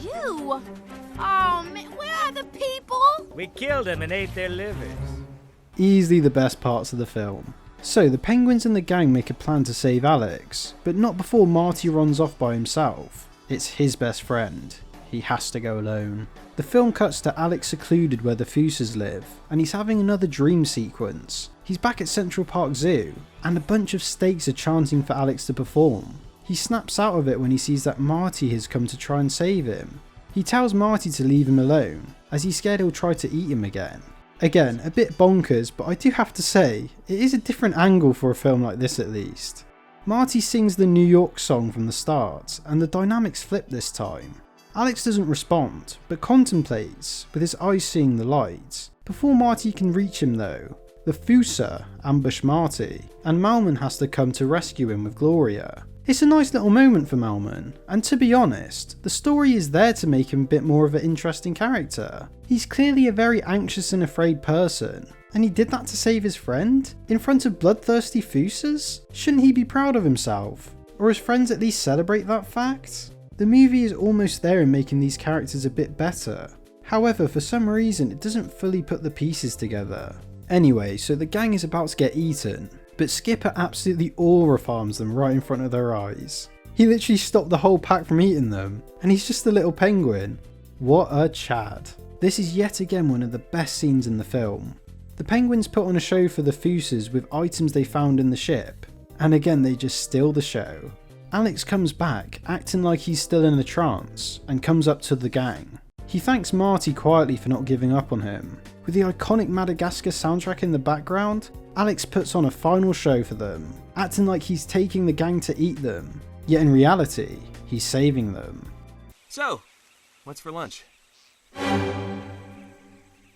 P: You? Oh man, where are the people?
Q: We killed them and ate their livers.
C: Easily the best parts of the film. So the penguins and the gang make a plan to save Alex, but not before Marty runs off by himself. It's his best friend. He has to go alone. The film cuts to Alex secluded where the Fusas live, and he's having another dream sequence. He's back at Central Park Zoo, and a bunch of steaks are chanting for Alex to perform. He snaps out of it when he sees that Marty has come to try and save him. He tells Marty to leave him alone, as he's scared he'll try to eat him again. Again, a bit bonkers, but I do have to say, it is a different angle for a film like this at least. Marty sings the New York song from the start, and the dynamics flip this time. Alex doesn't respond, but contemplates, with his eyes seeing the light. Before Marty can reach him though, the Fusa ambush Marty, and Malman has to come to rescue him with Gloria. It's a nice little moment for Malman, and to be honest, the story is there to make him a bit more of an interesting character. He's clearly a very anxious and afraid person, and he did that to save his friend? In front of bloodthirsty Fusas? Shouldn't he be proud of himself? Or his friends at least celebrate that fact? The movie is almost there in making these characters a bit better. However, for some reason it doesn't fully put the pieces together. Anyway, so the gang is about to get eaten, but Skipper absolutely aura farms them right in front of their eyes. He literally stopped the whole pack from eating them, and he's just a little penguin. What a Chad. This is yet again one of the best scenes in the film. The penguins put on a show for the Fusas with items they found in the ship, and again they just steal the show. Alex comes back, acting like he's still in a trance, and comes up to the gang. He thanks Marty quietly for not giving up on him. With the iconic Madagascar soundtrack in the background, Alex puts on a final show for them, acting like he's taking the gang to eat them, yet in reality, he's saving them.
G: So, what's for lunch?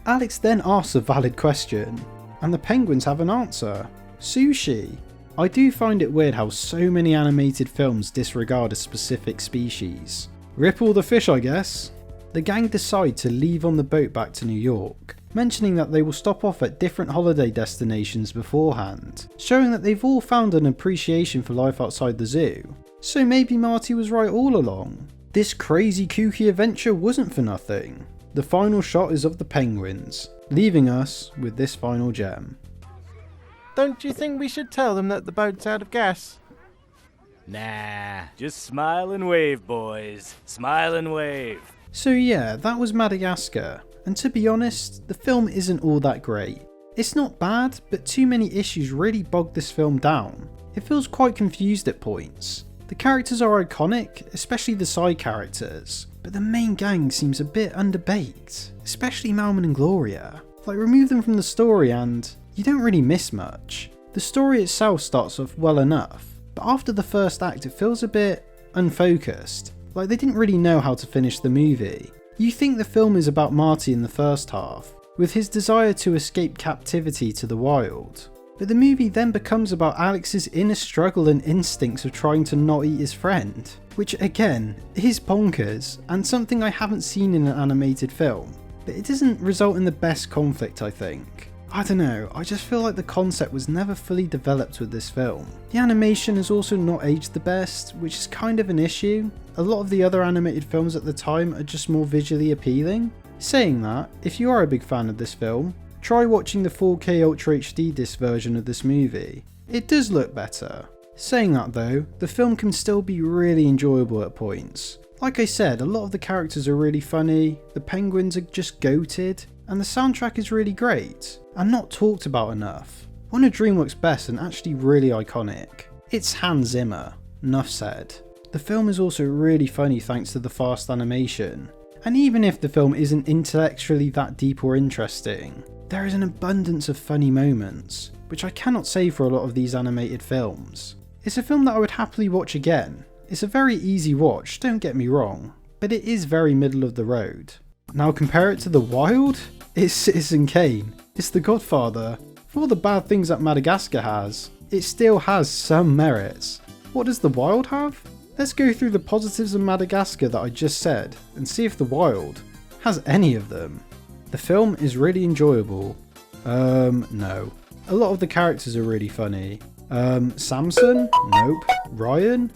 C: Alex then asks a valid question, and the penguins have an answer. Sushi. I do find it weird how so many animated films disregard a specific species. Rip all the fish, I guess. The gang decide to leave on the boat back to New York, mentioning that they will stop off at different holiday destinations beforehand, showing that they've all found an appreciation for life outside the zoo. So maybe Marty was right all along. This crazy kooky adventure wasn't for nothing. The final shot is of the penguins, leaving us with this final gem.
R: Don't you think we should tell them that the boat's out of gas?
S: Nah, just smile and wave, boys. Smile and wave.
C: So yeah, that was Madagascar, and to be honest, the film isn't all that great. It's not bad, but too many issues really bog this film down. It feels quite confused at points. The characters are iconic, especially the side characters, but the main gang seems a bit underbaked, especially Malman and Gloria. Like, remove them from the story and you don't really miss much. The story itself starts off well enough, but after the first act it feels a bit unfocused, like they didn't really know how to finish the movie. You think the film is about Marty in the first half, with his desire to escape captivity to the wild, but the movie then becomes about Alex's inner struggle and instincts of trying to not eat his friend, which again is bonkers and something I haven't seen in an animated film, but it doesn't result in the best conflict, I think. I don't know, I just feel like the concept was never fully developed with this film. The animation has also not aged the best, which is kind of an issue. A lot of the other animated films at the time are just more visually appealing. Saying that, if you are a big fan of this film, try watching the 4K Ultra HD disc version of this movie. It does look better. Saying that though, the film can still be really enjoyable at points. Like I said, a lot of the characters are really funny, the penguins are just goated, and the soundtrack is really great, and not talked about enough. One of DreamWorks' best and actually really iconic. It's Hans Zimmer, enough said. The film is also really funny thanks to the fast animation, and even if the film isn't intellectually that deep or interesting, there is an abundance of funny moments, which I cannot say for a lot of these animated films. It's a film that I would happily watch again. It's a very easy watch, don't get me wrong, but it is very middle of the road. Now compare it to The Wild? It's Citizen Kane. It's The Godfather. For all the bad things that Madagascar has, it still has some merits. What does The Wild have? Let's go through the positives of Madagascar that I just said, and see if The Wild has any of them. The film is really enjoyable. No. A lot of the characters are really funny. Samson? Nope. Ryan?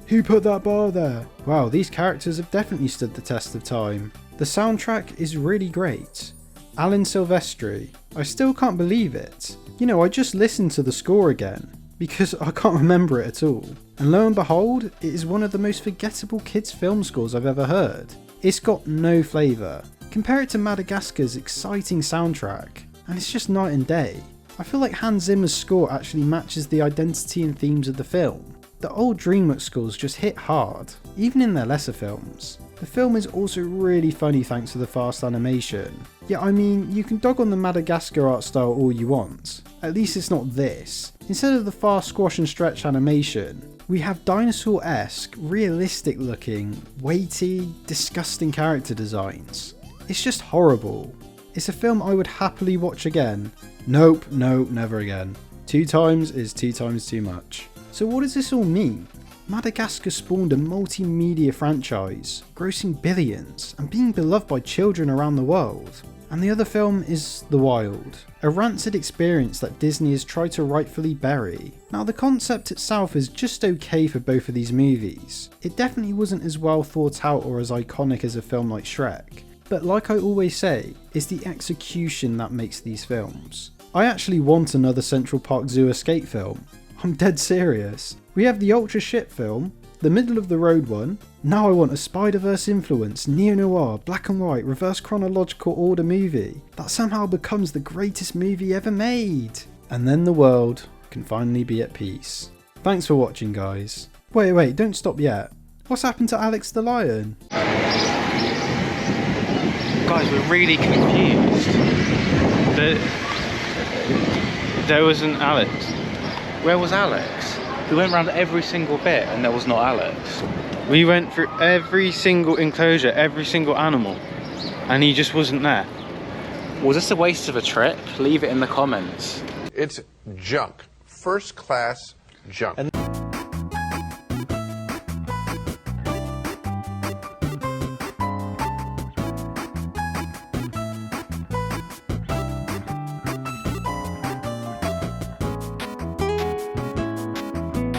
C: Who put that bar there? Wow, these characters have definitely stood the test of time. The soundtrack is really great. Alan Silvestri. I still can't believe it. You know, I just listened to the score again, because I can't remember it at all. And lo and behold, it is one of the most forgettable kids film scores I've ever heard. It's got no flavour. Compare it to Madagascar's exciting soundtrack, and it's just night and day. I feel like Hans Zimmer's score actually matches the identity and themes of the film. The old DreamWorks scores just hit hard, even in their lesser films. The film is also really funny thanks to the fast animation. Yeah, I mean, you can dog on the Madagascar art style all you want. At least it's not this. Instead of the fast squash and stretch animation, we have dinosaur-esque, realistic looking, weighty, disgusting character designs. It's just horrible. It's a film I would happily watch again. Nope, no, never again. 2 times is 2 times too much. So what does this all mean? Madagascar spawned a multimedia franchise, grossing billions and being beloved by children around the world. And the other film is The Wild, a rancid experience that Disney has tried to rightfully bury. Now the concept itself is just okay for both of these movies. It definitely wasn't as well thought out or as iconic as a film like Shrek. But like I always say, it's the execution that makes these films. I actually want another Central Park Zoo escape film. I'm dead serious. We have the ultra shit film, the middle of the road one. Now I want a Spider-Verse influence, neo-noir, black and white, reverse chronological order movie that somehow becomes the greatest movie ever made. And then the world can finally be at peace. Thanks for watching, guys. Wait, don't stop yet. What's happened to Alex the lion?
A: Guys, we're really confused. There wasn't Alex.
D: Where was Alex? We went around every single bit and there was not Alex.
A: We went through every single enclosure, every single animal, and he just wasn't there.
D: Was this a waste of a trip? Leave it in the comments.
T: It's junk. First class junk.